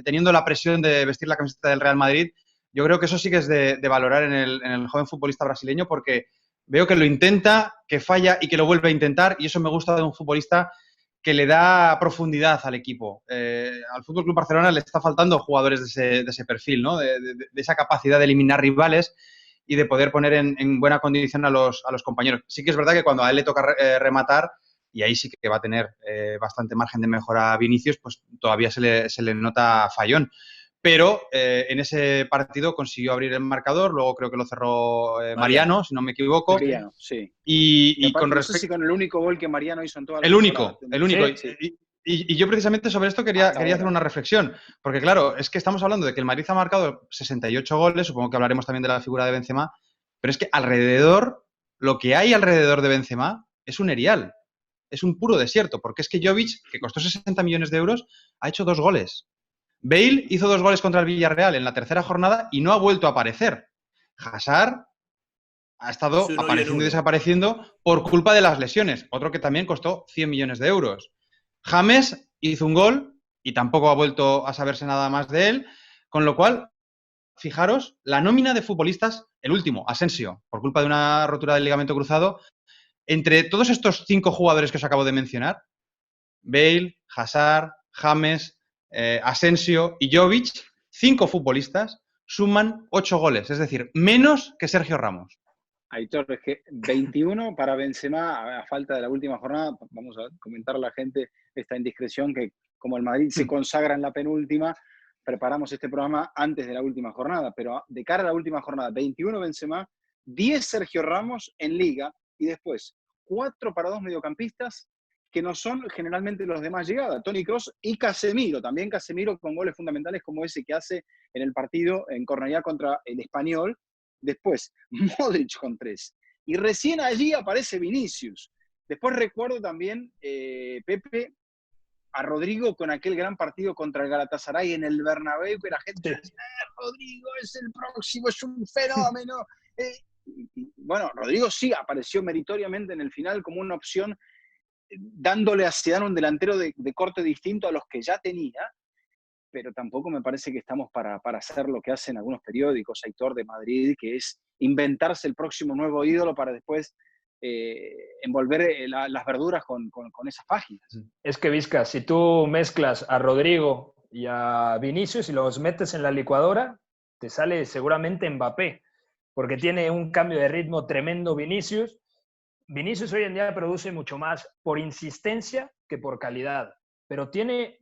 teniendo la presión de vestir la camiseta del Real Madrid. Yo creo que eso sí que es de valorar en el joven futbolista brasileño, porque veo que lo intenta, que falla y que lo vuelve a intentar, y eso me gusta de un futbolista que le da profundidad al equipo. Al FC Barcelona le está faltando jugadores de ese perfil, ¿no? De esa capacidad de eliminar rivales y de poder poner en buena condición a los compañeros. Sí que es verdad que cuando a él le toca rematar, y ahí sí que va a tener bastante margen de mejora a Vinicius, pues todavía se le nota fallón. Pero en ese partido consiguió abrir el marcador, luego creo que lo cerró Mariano, si no me equivoco. Mariano, sí. Y con respecto... No sé si con el único gol que Mariano hizo en toda la temporada. El único. Sí. Y yo precisamente sobre esto quería hacer una reflexión, porque claro, es que estamos hablando de que el Madrid ha marcado 68 goles, supongo que hablaremos también de la figura de Benzema, pero es que lo que hay alrededor de Benzema es un erial, es un puro desierto, porque es que Jovic, que costó 60 millones de euros, ha hecho 2 goles. Bale hizo 2 goles contra el Villarreal en la tercera jornada y no ha vuelto a aparecer. Hazard ha estado apareciendo y desapareciendo por culpa de las lesiones. Otro que también costó 100 millones de euros. James hizo un gol y tampoco ha vuelto a saberse nada más de él. Con lo cual, fijaros, la nómina de futbolistas, el último, Asensio, por culpa de una rotura del ligamento cruzado, entre todos estos 5 jugadores que os acabo de mencionar, Bale, Hazard, James, Asensio y Jovic, 5 futbolistas, suman 8 goles, es decir, menos que Sergio Ramos. Aitor, es que 21 para Benzema a falta de la última jornada. Vamos a comentar a la gente esta indiscreción que como el Madrid se consagra en la penúltima, preparamos este programa antes de la última jornada, pero de cara a la última jornada, 21 Benzema, 10 Sergio Ramos en Liga y después 4 para 2 mediocampistas que no son generalmente los de más llegada, Toni Kroos y Casemiro, también Casemiro con goles fundamentales como ese que hace en el partido en Cornellá contra el Español. Después, Modric con 3. Y recién allí aparece Vinicius. Después recuerdo también, Pepe, a Rodrigo con aquel gran partido contra el Galatasaray en el Bernabéu, que la gente decía, Rodrigo es el próximo, es un fenómeno. Bueno, Rodrigo sí apareció meritoriamente en el final como una opción, dándole a Zidane un delantero de corte distinto a los que ya tenía, pero tampoco me parece que estamos para hacer lo que hacen algunos periódicos, Aitor, de Madrid, que es inventarse el próximo nuevo ídolo para después envolver las verduras con esas páginas. Es que, Vizca, si tú mezclas a Rodrigo y a Vinicius y los metes en la licuadora, te sale seguramente Mbappé, porque tiene un cambio de ritmo tremendo Vinicius. Vinicius hoy en día produce mucho más por insistencia que por calidad, pero tiene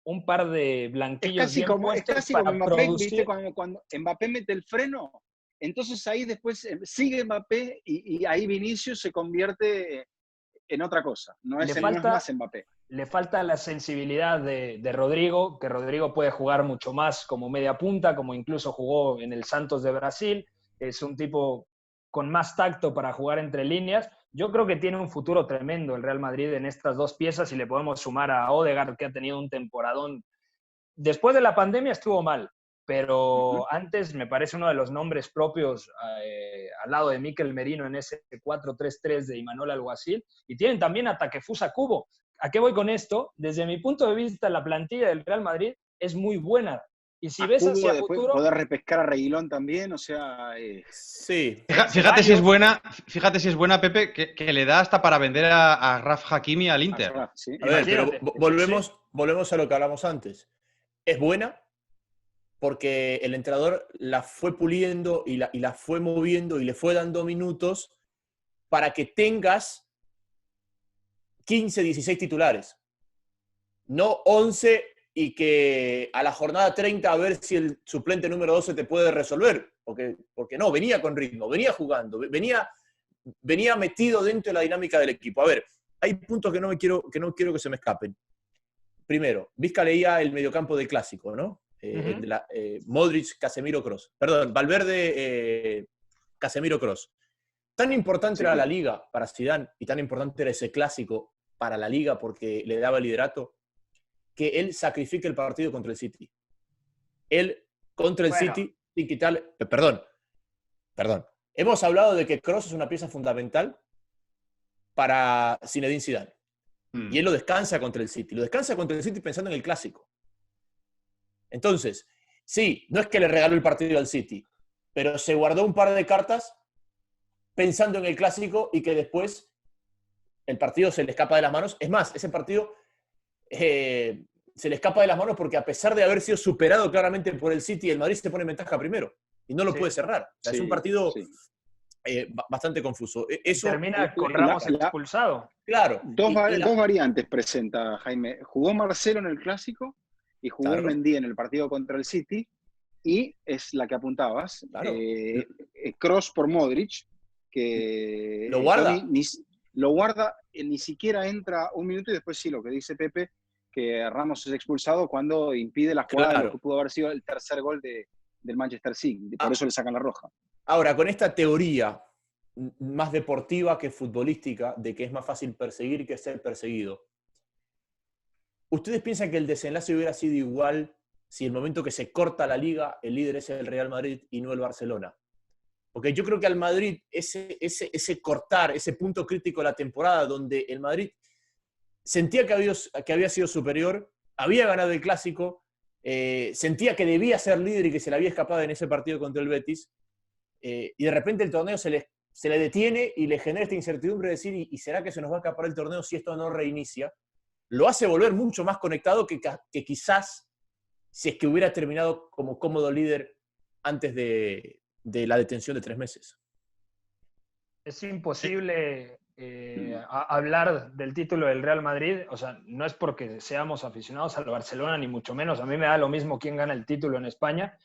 un par de blanquillos bien puestos. Es casi como Mbappé, ¿viste? Cuando Mbappé mete el freno, entonces ahí después sigue Mbappé y ahí Vinicius se convierte en otra cosa. No es más Mbappé. Le falta la sensibilidad de Rodrigo, que Rodrigo puede jugar mucho más como media punta, como incluso jugó en el Santos de Brasil. Es un tipo con más tacto para jugar entre líneas. Yo creo que tiene un futuro tremendo el Real Madrid en estas dos piezas y le podemos sumar a Odegaard, que ha tenido un temporadón. Después de la pandemia estuvo mal, pero antes me parece uno de los nombres propios al lado de Mikel Merino en ese 4-3-3 de Imanol Alguacil. Y tienen también a Takefusa Kubo. ¿A qué voy con esto? Desde mi punto de vista, la plantilla del Real Madrid es muy buena. Y si ves hacia el futuro... Poder repescar a Reguilón también, o sea... Sí. Fíjate si es buena, Pepe, que le da hasta para vender a Raf Hakimi al Inter. Sí. A ver, pero volvemos a lo que hablamos antes. Es buena porque el entrenador la fue puliendo y la fue moviendo y le fue dando minutos para que tengas 15, 16 titulares. No 11 y que a la jornada 30 a ver si el suplente número 12 te puede resolver. Porque no, venía con ritmo, venía jugando, venía metido dentro de la dinámica del equipo. A ver, hay puntos que no quiero que se me escapen. Primero, Vizca leía el mediocampo de Clásico, ¿no? Modric, Casemiro, Kroos. Perdón, Valverde, Casemiro, Kroos. Tan importante era la Liga para Zidane y tan importante era ese Clásico para la Liga porque le daba liderato, que él sacrifique el partido contra el City. Él contra el City sin quitarle... Perdón. Hemos hablado de que Kroos es una pieza fundamental para Zinedine Zidane. Y él lo descansa contra el City. Lo descansa contra el City pensando en el Clásico. Entonces, sí, no es que le regaló el partido al City, pero se guardó un par de cartas pensando en el Clásico y que después el partido se le escapa de las manos. Es más, ese partido se le escapa de las manos porque a pesar de haber sido superado claramente por el City, el Madrid se pone en ventaja primero y no lo puede cerrar. O sea, es un partido bastante confuso. Eso, termina con Ramos expulsado. Claro. Dos variantes presenta Jaime. Jugó Marcelo en el Clásico y jugó Mendy en el partido contra el City, y es la que apuntabas. Claro. Kroos por Modric, que lo guarda. Lo guarda, ni siquiera entra un minuto, y después sí, lo que dice Pepe, que Ramos es expulsado cuando impide la jugada de lo que pudo haber sido el tercer gol del Manchester City. Por eso le sacan la roja. Ahora, con esta teoría más deportiva que futbolística, de que es más fácil perseguir que ser perseguido, ¿ustedes piensan que el desenlace hubiera sido igual si el momento que se corta la Liga, el líder es el Real Madrid y no el Barcelona? Porque yo creo que al Madrid, ese cortar, ese punto crítico de la temporada, donde el Madrid sentía que había sido superior, había ganado el Clásico, sentía que debía ser líder y que se le había escapado en ese partido contra el Betis, y de repente el torneo se le detiene y le genera esta incertidumbre de decir, ¿y será que se nos va a escapar el torneo si esto no reinicia? Lo hace volver mucho más conectado que quizás si es que hubiera terminado como cómodo líder antes de la detención de 3 meses. Es imposible hablar del título del Real Madrid, o sea, no es porque seamos aficionados al Barcelona, ni mucho menos. A mí me da lo mismo quién gana el título en España,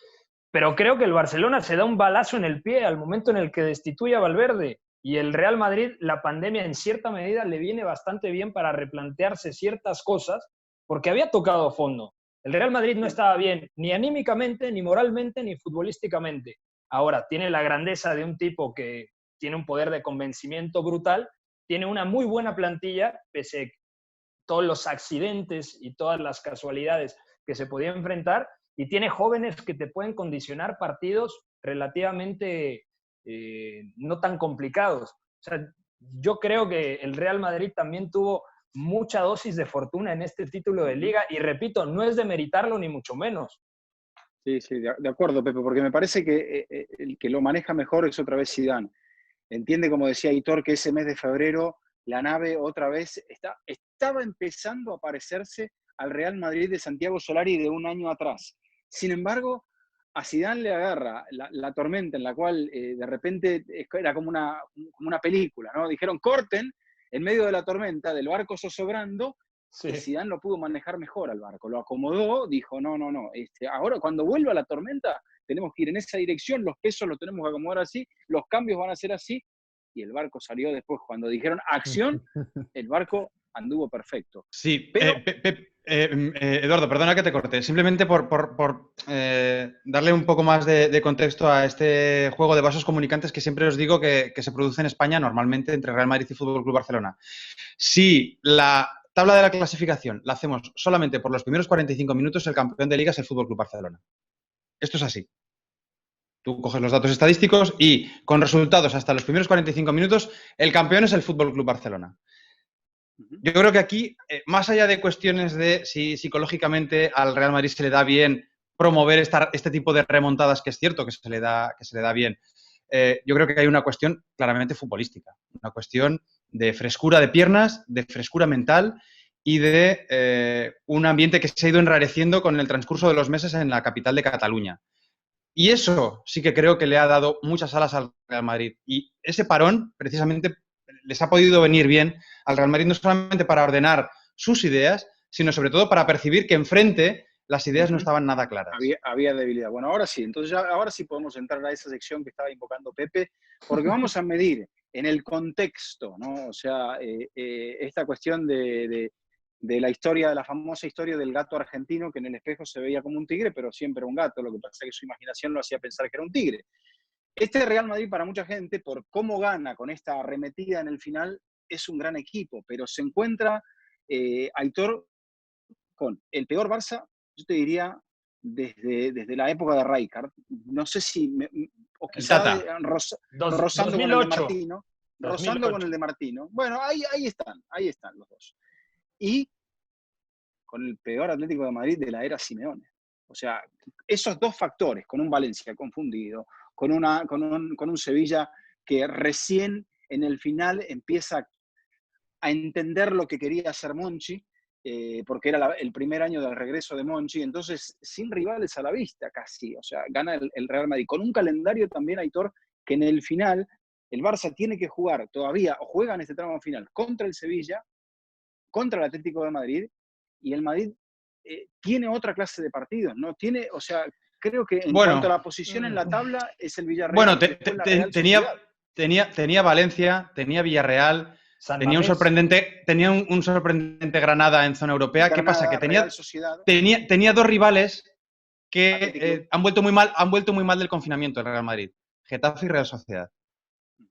pero creo que el Barcelona se da un balazo en el pie al momento en el que destituye a Valverde, y el Real Madrid, la pandemia en cierta medida le viene bastante bien para replantearse ciertas cosas, porque había tocado fondo. El Real Madrid no estaba bien, ni anímicamente, ni moralmente, ni futbolísticamente. Ahora, tiene la grandeza de un tipo que tiene un poder de convencimiento brutal, tiene una muy buena plantilla, pese a todos los accidentes y todas las casualidades que se podía enfrentar, y tiene jóvenes que te pueden condicionar partidos relativamente no tan complicados. O sea, yo creo que el Real Madrid también tuvo mucha dosis de fortuna en este título de Liga, y repito, no es de meritarlo ni mucho menos. Sí, de acuerdo, Pepe, porque me parece que el que lo maneja mejor es otra vez Zidane. Entiende, como decía Aitor, que ese mes de febrero la nave otra vez estaba empezando a parecerse al Real Madrid de Santiago Solari de un año atrás. Sin embargo, a Zidane le agarra la tormenta en la cual de repente era como una película, ¿no? Dijeron, corten en medio de la tormenta, del barco zozobrando. Sí. Y Zidane lo pudo manejar mejor al barco, lo acomodó, dijo, no, ahora cuando vuelva la tormenta tenemos que ir en esa dirección, los pesos los tenemos que acomodar así, los cambios van a ser así, y el barco salió después. Cuando dijeron acción, el barco anduvo perfecto. Sí, Pero, Eduardo, perdona que te corte. Simplemente por darle un poco más de contexto a este juego de vasos comunicantes que siempre os digo que se produce en España normalmente entre Real Madrid y Fútbol Club Barcelona. Si la tabla de la clasificación la hacemos solamente por los primeros 45 minutos, el campeón de liga es el Fútbol Club Barcelona. Esto es así. Tú coges los datos estadísticos y con resultados hasta los primeros 45 minutos, el campeón es el Fútbol Club Barcelona. Yo creo que aquí, más allá de cuestiones de si psicológicamente al Real Madrid se le da bien promover este tipo de remontadas, que es cierto que se le da bien, yo creo que hay una cuestión claramente futbolística, una cuestión de frescura de piernas, de frescura mental y de un ambiente que se ha ido enrareciendo con el transcurso de los meses en la capital de Cataluña. Y eso sí que creo que le ha dado muchas alas al Real Madrid. Y ese parón, precisamente, les ha podido venir bien al Real Madrid, no solamente para ordenar sus ideas, sino sobre todo para percibir que enfrente las ideas no estaban nada claras. Había debilidad. Bueno, ahora sí. Entonces, ahora sí podemos entrar a esa sección que estaba invocando Pepe, porque vamos a medir en el contexto, ¿no? O sea, esta cuestión de la historia, de la famosa historia del gato argentino que en el espejo se veía como un tigre, pero siempre un gato. Lo que pasa es que su imaginación lo hacía pensar que era un tigre. Este Real Madrid, para mucha gente, por cómo gana con esta arremetida en el final, es un gran equipo, pero se encuentra Aitor con el peor Barça, yo te diría, desde la época de Rijkaard. No sé si, o quizá rozando con el de Martino. 2008. Rozando con el de Martino. Bueno, ahí están los dos. Y con el peor Atlético de Madrid de la era Simeone. O sea, esos dos factores, con un Valencia confundido, con un Sevilla que recién en el final empieza a entender lo que quería hacer Monchi, porque era el primer año del regreso de Monchi, entonces sin rivales a la vista casi, o sea, gana el Real Madrid, con un calendario también, Aitor, que en el final el Barça tiene que jugar todavía, o juega en este tramo final, contra el Sevilla, contra el Atlético de Madrid, y el Madrid tiene otra clase de partidos, ¿no? Tiene, o sea, creo que en cuanto a la posición en la tabla, es el Villarreal. Bueno, tenía Valencia, tenía Villarreal, tenía un sorprendente Granada en zona europea. Granada, ¿qué pasa? Que tenía dos rivales que han vuelto muy mal del confinamiento del Real Madrid. Getafe y Real Sociedad.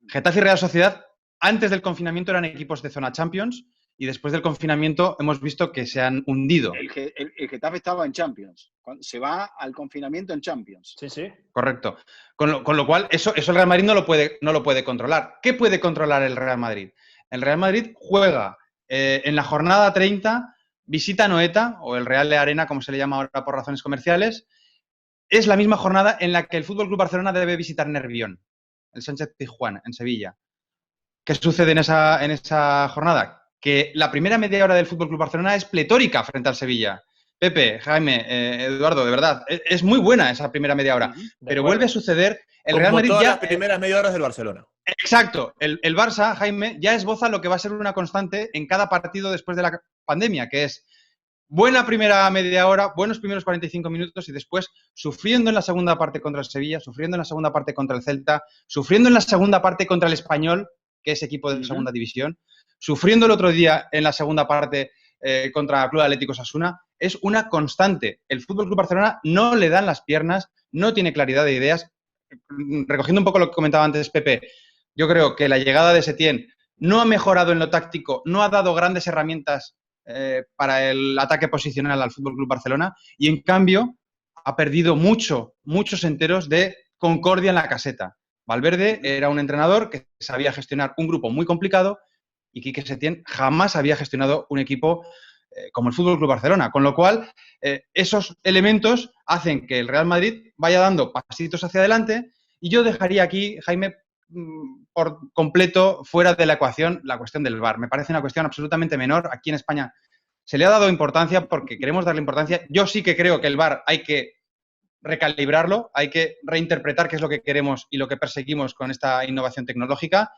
Getafe y Real Sociedad, antes del confinamiento, eran equipos de zona Champions y después del confinamiento hemos visto que se han hundido. El Getafe estaba en Champions. Se va al confinamiento en Champions. Sí. Correcto. Con lo cual, eso el Real Madrid no lo puede controlar. ¿Qué puede controlar el Real Madrid? El Real Madrid juega en la jornada 30, visita Anoeta, o el Real de Arena, como se le llama ahora por razones comerciales. Es la misma jornada en la que el FC Barcelona debe visitar Nervión, el Sánchez Pizjuán, en Sevilla. ¿Qué sucede en esa jornada? Que la primera media hora del FC Barcelona es pletórica frente al Sevilla. Pepe, Jaime, Eduardo, de verdad, es muy buena esa primera media hora. Pero vuelve a suceder. El Real Madrid todas ya. Las primeras media horas del Barcelona. Exacto. El Barça, Jaime, ya esboza lo que va a ser una constante en cada partido después de la pandemia, que es buena primera media hora, buenos primeros 45 minutos y después sufriendo en la segunda parte contra el Sevilla, sufriendo en la segunda parte contra el Celta, sufriendo en la segunda parte contra el Español, que es equipo de segunda división, sufriendo el otro día en la segunda parte contra el Club Atlético Osasuna. Es una constante. El FC Barcelona no le dan las piernas, no tiene claridad de ideas. Recogiendo un poco lo que comentaba antes Pepe, yo creo que la llegada de Setién no ha mejorado en lo táctico, no ha dado grandes herramientas para el ataque posicional al FC Barcelona y en cambio ha perdido muchos enteros de concordia en la caseta. Valverde era un entrenador que sabía gestionar un grupo muy complicado y Quique Setién jamás había gestionado un equipo como el FC Barcelona, con lo cual esos elementos hacen que el Real Madrid vaya dando pasitos hacia adelante y yo dejaría aquí, Jaime, por completo fuera de la ecuación la cuestión del VAR. Me parece una cuestión absolutamente menor. Aquí en España se le ha dado importancia porque queremos darle importancia. Yo sí que creo que el VAR hay que recalibrarlo, hay que reinterpretar qué es lo que queremos y lo que perseguimos con esta innovación tecnológica.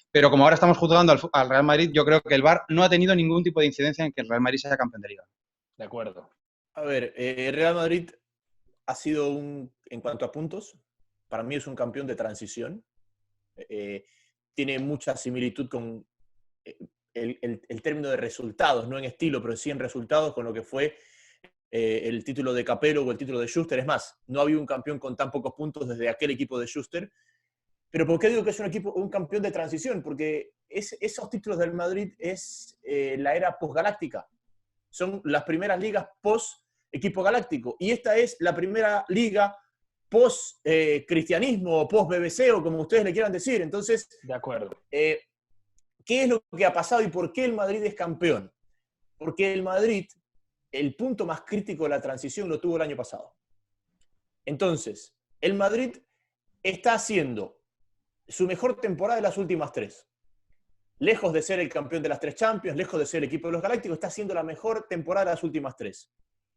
Pero como ahora estamos juzgando al Real Madrid, yo creo que el VAR no ha tenido ningún tipo de incidencia en que el Real Madrid sea campeón de liga. De acuerdo. A ver, el Real Madrid ha sido en cuanto a puntos, para mí es un campeón de transición. Tiene mucha similitud con el término de resultados, no en estilo, pero sí en resultados, con lo que fue el título de Capello o el título de Schuster. Es más, no había un campeón con tan pocos puntos desde aquel equipo de Schuster. Pero ¿por qué digo que es un campeón de transición? Porque esos títulos del Madrid es la era postgaláctica. Son las primeras ligas post-equipo galáctico. Y esta es la primera liga post-cristianismo o post-BBC o como ustedes le quieran decir. Entonces, de acuerdo. ¿Qué es lo que ha pasado y por qué el Madrid es campeón? Porque el Madrid, el punto más crítico de la transición lo tuvo el año pasado. Entonces, el Madrid está haciendo su mejor temporada de las últimas 3. Lejos de ser el campeón de las 3 Champions, lejos de ser el equipo de los Galácticos, está haciendo la mejor temporada de las últimas 3.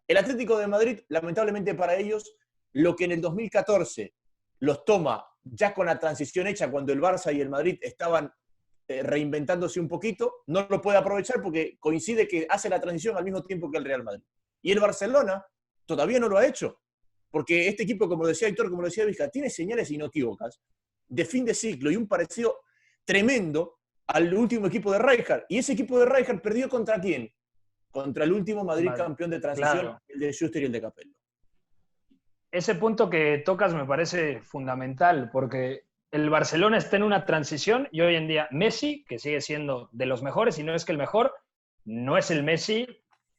El Atlético de Madrid, lamentablemente para ellos, lo que en el 2014 los toma ya con la transición hecha, cuando el Barça y el Madrid estaban reinventándose un poquito, no lo puede aprovechar porque coincide que hace la transición al mismo tiempo que el Real Madrid. Y el Barcelona todavía no lo ha hecho, porque este equipo, como decía Aitor, como decía Vizca, tiene señales inequívocas de fin de ciclo y un parecido tremendo al último equipo de Rijkaard. Y ese equipo de Rijkaard perdió ¿contra quién? Contra el último Madrid campeón de transición, claro, el de Schuster y el de Capello. Ese punto que tocas me parece fundamental, porque el Barcelona está en una transición y hoy en día Messi, que sigue siendo de los mejores, y no es que el mejor, no es el Messi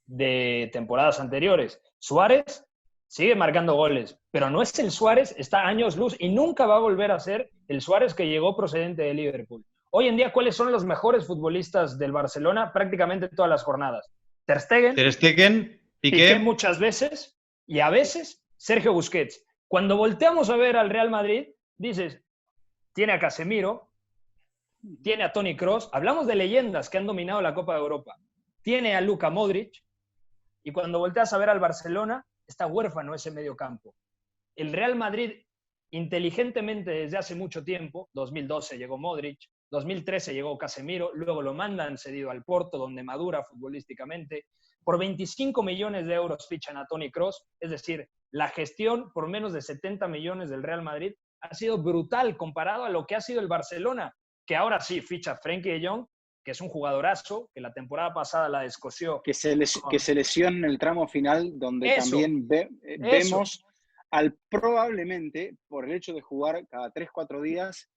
de temporadas anteriores. Suárez sigue marcando goles, pero no es el Suárez, está a años luz y nunca va a volver a ser el Suárez que llegó procedente de Liverpool. Hoy en día, ¿cuáles son los mejores futbolistas del Barcelona? Prácticamente todas las jornadas. Ter Stegen, Piqué muchas veces, y a veces Sergio Busquets. Cuando volteamos a ver al Real Madrid, dices, tiene a Casemiro, tiene a Toni Kroos, hablamos de leyendas que han dominado la Copa de Europa, tiene a Luka Modric, y cuando volteas a ver al Barcelona, está huérfano ese medio campo. El Real Madrid, inteligentemente desde hace mucho tiempo, 2012 llegó Modric, 2013 llegó Casemiro, luego lo mandan cedido al Porto, donde madura futbolísticamente. Por 25 millones de euros fichan a Toni Kroos, es decir, la gestión por menos de 70 millones del Real Madrid ha sido brutal comparado a lo que ha sido el Barcelona, que ahora sí ficha a Frenkie de Jong, que es un jugadorazo, que la temporada pasada la descosió. Que se lesiona en el tramo final, donde también vemos al probablemente, por el hecho de jugar cada 3-4 días,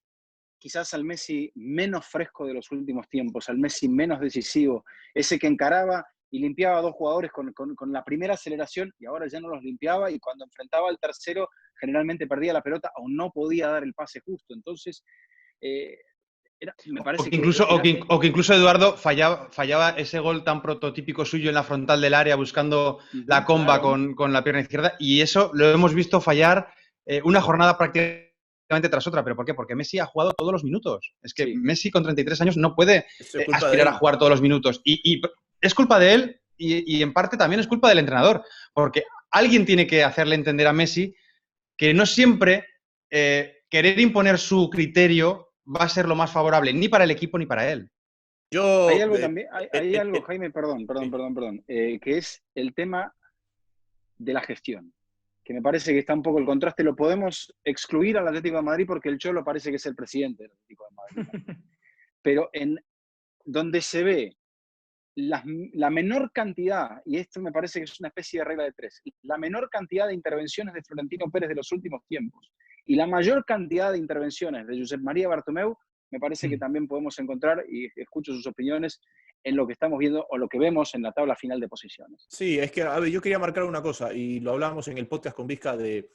quizás al Messi menos fresco de los últimos tiempos, al Messi menos decisivo, ese que encaraba y limpiaba a 2 jugadores con la primera aceleración y ahora ya no los limpiaba, y cuando enfrentaba al tercero generalmente perdía la pelota o no podía dar el pase justo. Entonces, me parece que incluso Eduardo fallaba ese gol tan prototípico suyo en la frontal del área buscando la comba, claro, con la pierna izquierda, y eso lo hemos visto fallar una jornada prácticamente tras otra. ¿Pero por qué? Porque Messi ha jugado todos los minutos. Es que sí, Messi con 33 años no puede aspirar a jugar todos los minutos. Y es culpa de él y en parte también es culpa del entrenador, porque alguien tiene que hacerle entender a Messi que no siempre querer imponer su criterio va a ser lo más favorable, ni para el equipo ni para él. Hay algo también, hay algo, Jaime, perdón, que es el tema de la gestión, que me parece que está un poco el contraste. Lo podemos excluir al Atlético de Madrid porque el Cholo parece que es el presidente del Atlético de Madrid. Pero en donde se ve la menor cantidad, y esto me parece que es una especie de regla de 3, la menor cantidad de intervenciones de Florentino Pérez de los últimos tiempos y la mayor cantidad de intervenciones de Josep María Bartomeu, me parece que también podemos encontrar, y escucho sus opiniones, en lo que estamos viendo o lo que vemos en la tabla final de posiciones. Sí, es que, a ver, yo quería marcar una cosa, y lo hablamos en el podcast con Vizca de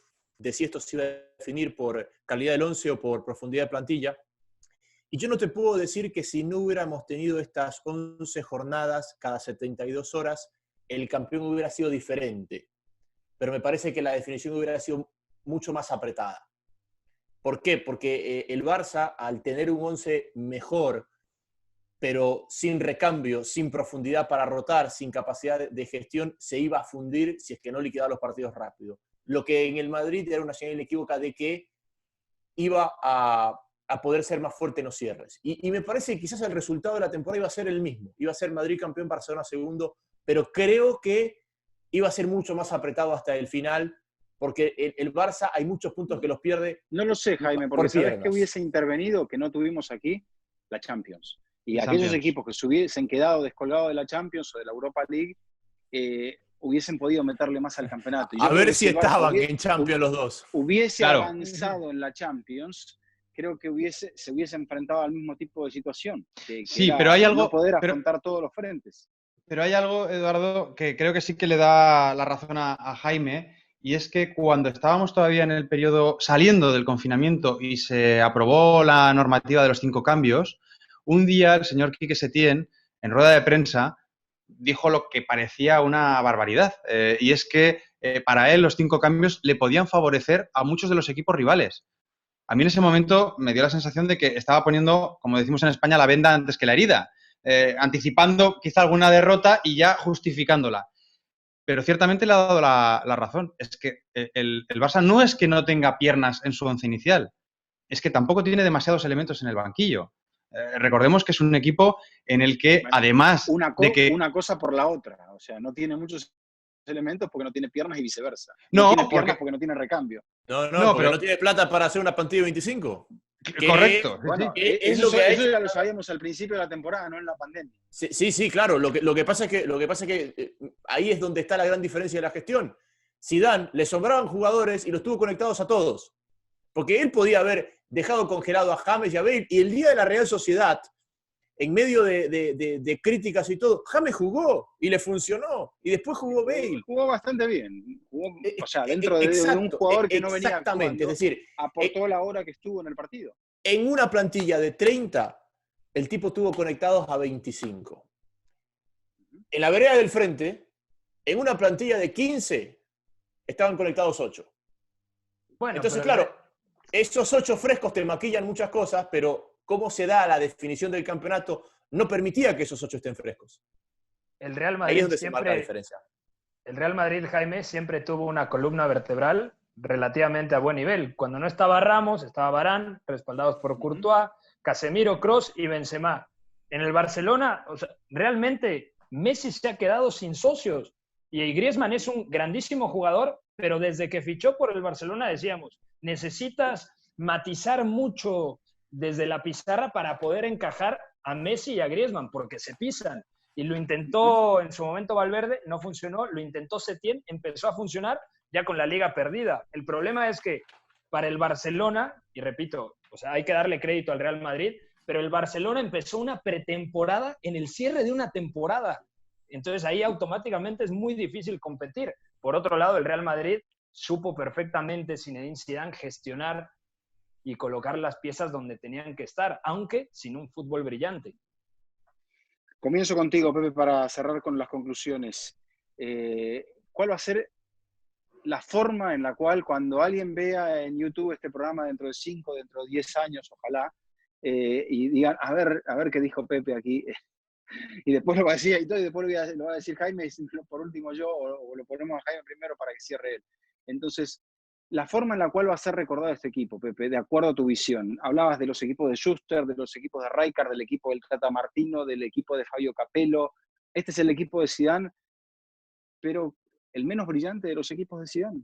si esto se iba a definir por calidad del 11 o por profundidad de plantilla. Y yo no te puedo decir que si no hubiéramos tenido estas 11 jornadas cada 72 horas, el campeón hubiera sido diferente. Pero me parece que la definición hubiera sido mucho más apretada. ¿Por qué? Porque el Barça, al tener un 11 mejor, pero sin recambio, sin profundidad para rotar, sin capacidad de gestión, se iba a fundir si es que no liquidaba los partidos rápido. Lo que en el Madrid era una señal inequívoca de que iba a poder ser más fuerte en los cierres. Y me parece que quizás el resultado de la temporada iba a ser el mismo. Iba a ser Madrid campeón, Barcelona segundo, pero creo que iba a ser mucho más apretado hasta el final, porque el Barça hay muchos puntos que los pierde. No lo sé, Jaime, porque ¿sabes qué hubiese intervenido que no tuvimos aquí? La Champions. Y aquellos equipos que se hubiesen quedado descolgados de la Champions o de la Europa League, hubiesen podido meterle más al campeonato. A ver si estaban en Champions los dos. Hubiese avanzado en la Champions, creo que se hubiese enfrentado al mismo tipo de situación. Que sí, pero hay algo... No poder afrontar todos los frentes. Pero hay algo, Eduardo, que creo que sí que le da la razón a Jaime, y es que cuando estábamos todavía en el periodo saliendo del confinamiento y se aprobó la normativa de los 5 cambios, un día el señor Quique Setién, en rueda de prensa, dijo lo que parecía una barbaridad, y es que para él los 5 cambios le podían favorecer a muchos de los equipos rivales. A mí en ese momento me dio la sensación de que estaba poniendo, como decimos en España, la venda antes que la herida, anticipando quizá alguna derrota y ya justificándola. Pero ciertamente le ha dado la razón. Es que el Barça no es que no tenga piernas en su once inicial, es que tampoco tiene demasiados elementos en el banquillo. Recordemos que es un equipo en el que, además de que... Una cosa por la otra. O sea, no tiene muchos elementos porque no tiene piernas y viceversa. No tiene piernas porque no tiene recambio. No, pero no tiene plata para hacer una plantilla de 25. Correcto. Bueno, sí. Eso ya lo sabíamos al principio de la temporada, no en la pandemia. Sí, claro. Lo que pasa es que ahí es donde está la gran diferencia de la gestión. Zidane le sobraban jugadores y los tuvo conectados a todos. Porque él podía haber dejado congelado a James y a Bale, y el día de la Real Sociedad, en medio de críticas y todo, James jugó y le funcionó. Y después jugó Bale. Jugó bastante bien. O sea, dentro de un jugador que no venía exactamente, jugando, es decir, aportó la hora que estuvo en el partido. En una plantilla de 30, el tipo tuvo conectados a 25. En la vereda del frente, en una plantilla de 15, estaban conectados 8. Bueno, entonces, claro, esos 8 frescos te maquillan muchas cosas, pero cómo se da la definición del campeonato no permitía que esos 8 estén frescos. El Real Madrid ahí es donde se marca la diferencia. El Real Madrid, Jaime, siempre tuvo una columna vertebral relativamente a buen nivel. Cuando no estaba Ramos, estaba Varane, respaldados por Courtois, Casemiro, Kroos y Benzema. En el Barcelona, o sea, realmente Messi se ha quedado sin socios. Y Griezmann es un grandísimo jugador, pero desde que fichó por el Barcelona decíamos, necesitas matizar mucho desde la pizarra para poder encajar a Messi y a Griezmann, porque se pisan. Y lo intentó en su momento Valverde, no funcionó, lo intentó Setién, empezó a funcionar ya con la liga perdida. El problema es que para el Barcelona, y repito, o sea, hay que darle crédito al Real Madrid, pero el Barcelona empezó una pretemporada en el cierre de una temporada. Entonces ahí automáticamente es muy difícil competir. Por otro lado, el Real Madrid supo perfectamente Zinedine Zidane gestionar y colocar las piezas donde tenían que estar, aunque sin un fútbol brillante. Comienzo contigo, Pepe, para cerrar con las conclusiones. ¿Cuál va a ser la forma en la cual cuando alguien vea en YouTube este programa dentro de 5, dentro de 10 años, ojalá, y digan, a ver qué dijo Pepe aquí, y después lo va a decir y después lo va a decir Jaime, y por último yo, o lo ponemos a Jaime primero para que cierre él. Entonces, la forma en la cual va a ser recordado este equipo, Pepe, de acuerdo a tu visión. Hablabas de los equipos de Schuster, de los equipos de Rijkaard, del equipo del Tata Martino, del equipo de Fabio Capello. Este es el equipo de Zidane, pero el menos brillante de los equipos de Zidane.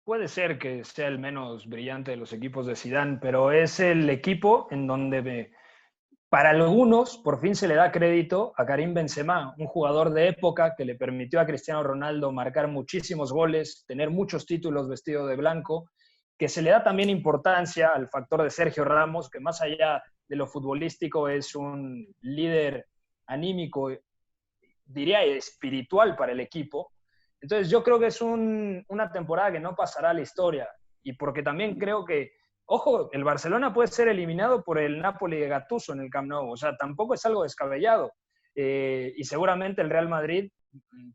Puede ser que sea el menos brillante de los equipos de Zidane, pero es el equipo en donde para algunos por fin se le da crédito a Karim Benzema, un jugador de época que le permitió a Cristiano Ronaldo marcar muchísimos goles, tener muchos títulos vestido de blanco, que se le da también importancia al factor de Sergio Ramos, que más allá de lo futbolístico es un líder anímico, diría espiritual para el equipo. Entonces yo creo que es una temporada que no pasará a la historia, y porque también creo que, ojo, el Barcelona puede ser eliminado por el Napoli de Gattuso en el Camp Nou, o sea, tampoco es algo descabellado, y seguramente el Real Madrid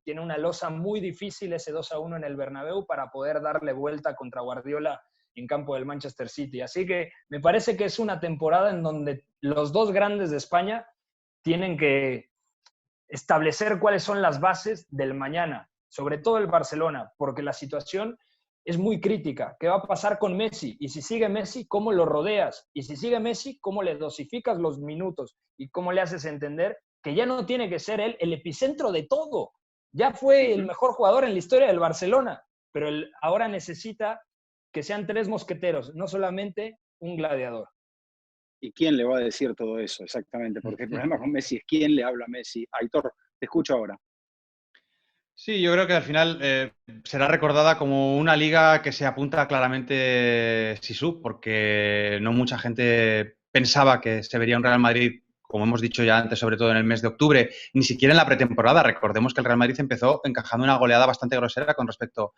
tiene una losa muy difícil, ese 2-1 en el Bernabéu, para poder darle vuelta contra Guardiola en campo del Manchester City. Así que me parece que es una temporada en donde los dos grandes de España tienen que establecer cuáles son las bases del mañana, sobre todo el Barcelona, porque la situación es muy crítica. ¿Qué va a pasar con Messi? Y si sigue Messi, ¿cómo lo rodeas? Y si sigue Messi, ¿cómo le dosificas los minutos? ¿Y cómo le haces entender que ya no tiene que ser él el epicentro de todo? Ya fue el mejor jugador en la historia del Barcelona, pero él ahora necesita que sean 3 mosqueteros, no solamente un gladiador. ¿Y quién le va a decir todo eso? Exactamente, porque el problema con Messi es quién le habla a Messi. Aitor, te escucho ahora. Sí, yo creo que al final será recordada como una liga que se apunta claramente Sisu, porque no mucha gente pensaba que se vería un Real Madrid, como hemos dicho ya antes, sobre todo en el mes de octubre, ni siquiera en la pretemporada. Recordemos que el Real Madrid empezó encajando una goleada bastante grosera con respecto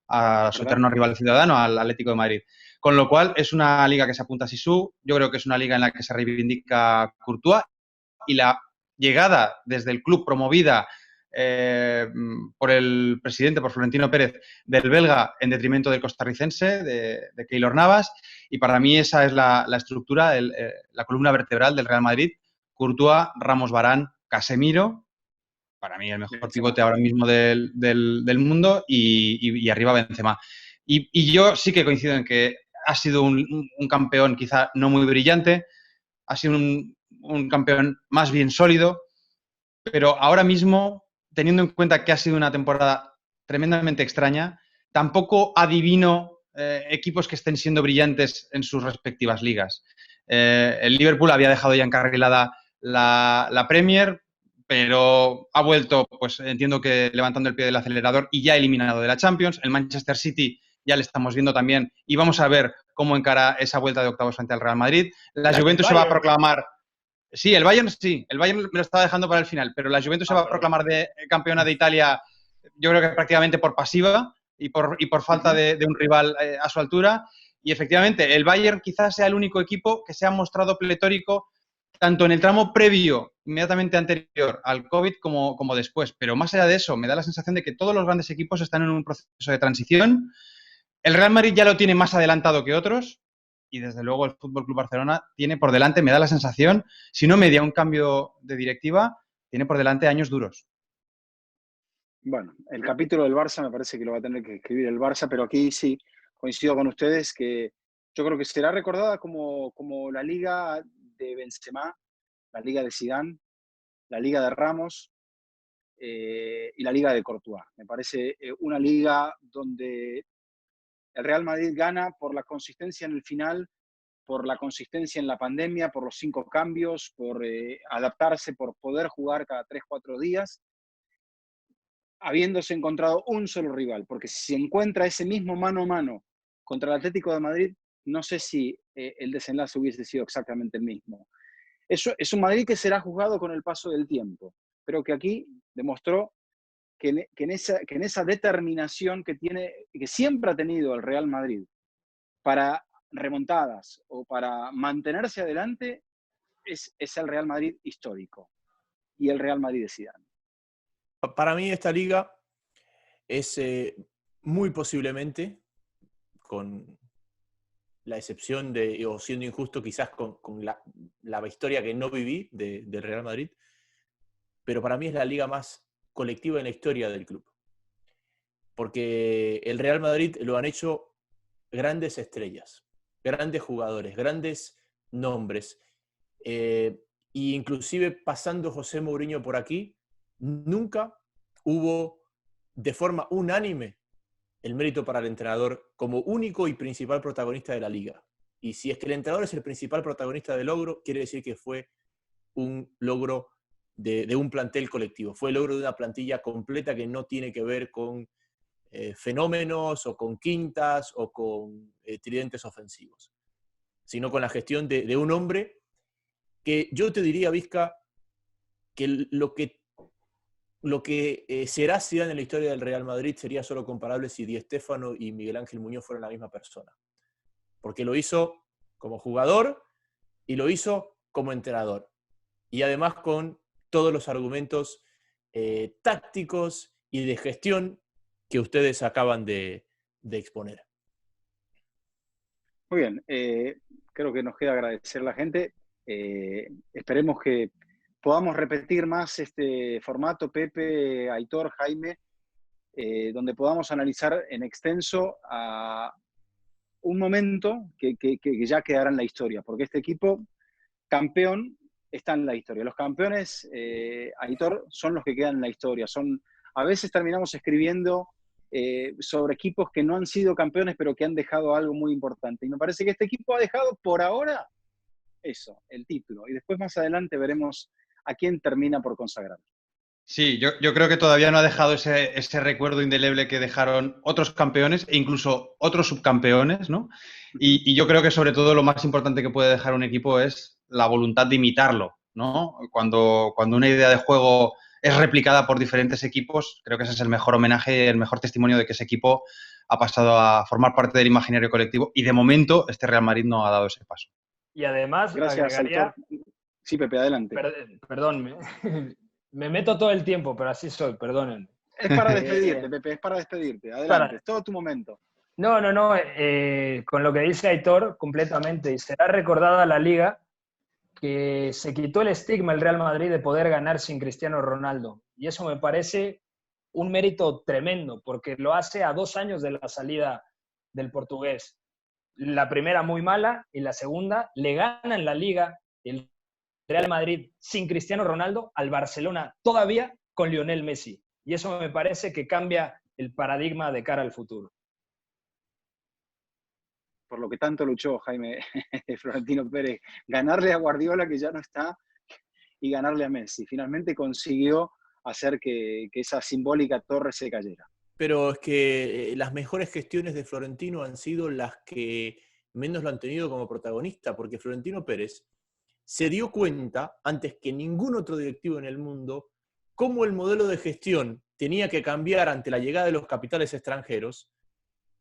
a su eterno rival ciudadano, al Atlético de Madrid. Con lo cual, es una liga que se apunta a Sisu. Yo creo que es una liga en la que se reivindica Courtois y la llegada desde el club promovida por el presidente, por Florentino Pérez, del belga en detrimento del costarricense, de Keylor Navas. Y para mí esa es la estructura, la columna vertebral del Real Madrid. Courtois, Ramos, Varane, Casemiro, para mí el mejor pivote ahora mismo del mundo, y arriba Benzema. Y yo sí que coincido en que ha sido un campeón quizá no muy brillante, ha sido un campeón más bien sólido, pero ahora mismo, teniendo en cuenta que ha sido una temporada tremendamente extraña, tampoco adivino equipos que estén siendo brillantes en sus respectivas ligas. El Liverpool había dejado ya encarrilada la Premier, pero ha vuelto, pues entiendo que levantando el pie del acelerador y ya eliminado de la Champions. El Manchester City ya le estamos viendo también y vamos a ver cómo encara esa vuelta de octavos frente al Real Madrid. La Juventus se va a proclamar... Sí, el Bayern me lo estaba dejando para el final, pero la Juventus se va a proclamar de campeona de Italia, yo creo que prácticamente por pasiva y por falta de un rival a su altura. Y efectivamente, el Bayern quizás sea el único equipo que se ha mostrado pletórico tanto en el tramo previo, inmediatamente anterior al COVID, como después. Pero más allá de eso, me da la sensación de que todos los grandes equipos están en un proceso de transición. El Real Madrid ya lo tiene más adelantado que otros, y desde luego el Fútbol Club Barcelona tiene por delante, me da la sensación, si no media un cambio de directiva, tiene por delante años duros. Bueno, el capítulo del Barça me parece que lo va a tener que escribir el Barça, pero aquí sí coincido con ustedes que yo creo que será recordada como la liga de Benzema, la liga de Zidane, la liga de Ramos y la liga de Courtois. Me parece una liga donde el Real Madrid gana por la consistencia en el final, por la consistencia en la pandemia, por los 5 cambios, por adaptarse, por poder jugar cada 3-4 días, habiéndose encontrado un solo rival, porque si se encuentra ese mismo mano a mano contra el Atlético de Madrid, no sé si el desenlace hubiese sido exactamente el mismo. Eso es un Madrid que será juzgado con el paso del tiempo, pero que aquí demostró que en esa determinación que siempre ha tenido el Real Madrid para remontadas o para mantenerse adelante, es el Real Madrid histórico y el Real Madrid de Zidane. Para mí esta liga es muy posiblemente, con la excepción de, o siendo injusto quizás con la historia que no viví del Real Madrid, pero para mí es la liga más colectiva en la historia del club. Porque el Real Madrid lo han hecho grandes estrellas, grandes jugadores, grandes nombres. E inclusive pasando José Mourinho por aquí, nunca hubo de forma unánime el mérito para el entrenador como único y principal protagonista de la liga. Y si es que el entrenador es el principal protagonista del logro, quiere decir que fue un logro de un plantel colectivo. Fue el logro de una plantilla completa que no tiene que ver con fenómenos o con quintas o con tridentes ofensivos, sino con la gestión de un hombre que yo te diría, Vizca, que lo que será Zidane en la historia del Real Madrid sería solo comparable si Di Stéfano y Miguel Ángel Muñoz fueran la misma persona. Porque lo hizo como jugador y lo hizo como entrenador. Y además con todos los argumentos tácticos y de gestión que ustedes acaban de exponer. Muy bien, creo que nos queda agradecer a la gente. Esperemos que podamos repetir más este formato, Pepe, Aitor, Jaime, donde podamos analizar en extenso a un momento que ya quedará en la historia, porque este equipo campeón está en la historia. Los campeones, Aitor, son los que quedan en la historia. A veces terminamos escribiendo sobre equipos que no han sido campeones, pero que han dejado algo muy importante. Y me parece que este equipo ha dejado, por ahora, eso, el título. Y después más adelante veremos a quién termina por consagrar. Sí, yo creo que todavía no ha dejado ese recuerdo indeleble que dejaron otros campeones e incluso otros subcampeones, ¿no? Y yo creo que sobre todo lo más importante que puede dejar un equipo es la voluntad de imitarlo, ¿no? Cuando una idea de juego es replicada por diferentes equipos, creo que ese es el mejor homenaje y el mejor testimonio de que ese equipo ha pasado a formar parte del imaginario colectivo y de momento este Real Madrid no ha dado ese paso. Y además Gracias, agregaría... Aitor. Sí, Pepe, adelante. Perdón, me meto todo el tiempo, pero así soy, perdónenme. Es para despedirte, Pepe, es para despedirte. Adelante, es todo tu momento. No, con lo que dice Aitor, completamente. Y será recordada la Liga que se quitó el estigma el Real Madrid de poder ganar sin Cristiano Ronaldo. Y eso me parece un mérito tremendo, porque lo hace a 2 años de la salida del portugués. La primera muy mala y la segunda le ganan la Liga el Real Madrid sin Cristiano Ronaldo al Barcelona todavía con Lionel Messi. Y eso me parece que cambia el paradigma de cara al futuro. Por lo que tanto luchó Jaime Florentino Pérez, ganarle a Guardiola, que ya no está, y ganarle a Messi. Finalmente consiguió hacer que esa simbólica torre se cayera. Pero es que las mejores gestiones de Florentino han sido las que menos lo han tenido como protagonista, porque Florentino Pérez se dio cuenta, antes que ningún otro directivo en el mundo, cómo el modelo de gestión tenía que cambiar ante la llegada de los capitales extranjeros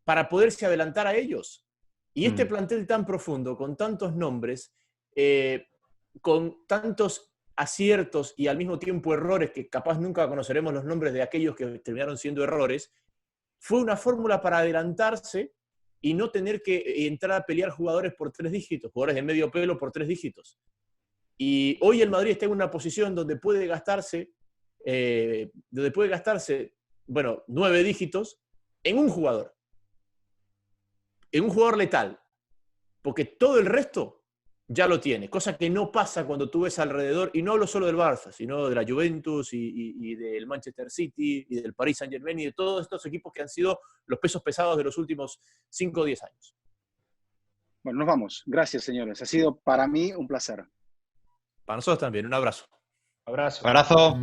para poderse adelantar a ellos. Y este plantel tan profundo, con tantos nombres, con tantos aciertos y al mismo tiempo errores, que capaz nunca conoceremos los nombres de aquellos que terminaron siendo errores, fue una fórmula para adelantarse y no tener que entrar a pelear jugadores por 3 dígitos, jugadores de medio pelo por 3 dígitos. Y hoy el Madrid está en una posición donde puede gastarse, 9 dígitos en un jugador. En un jugador letal, porque todo el resto ya lo tiene, cosa que no pasa cuando tú ves alrededor, y no hablo solo del Barça, sino de la Juventus y del Manchester City y del Paris Saint-Germain y de todos estos equipos que han sido los pesos pesados de los últimos 5 o 10 años. Bueno, nos vamos. Gracias, señores. Ha sido para mí un placer. Para nosotros también, un abrazo. Abrazo. Abrazo.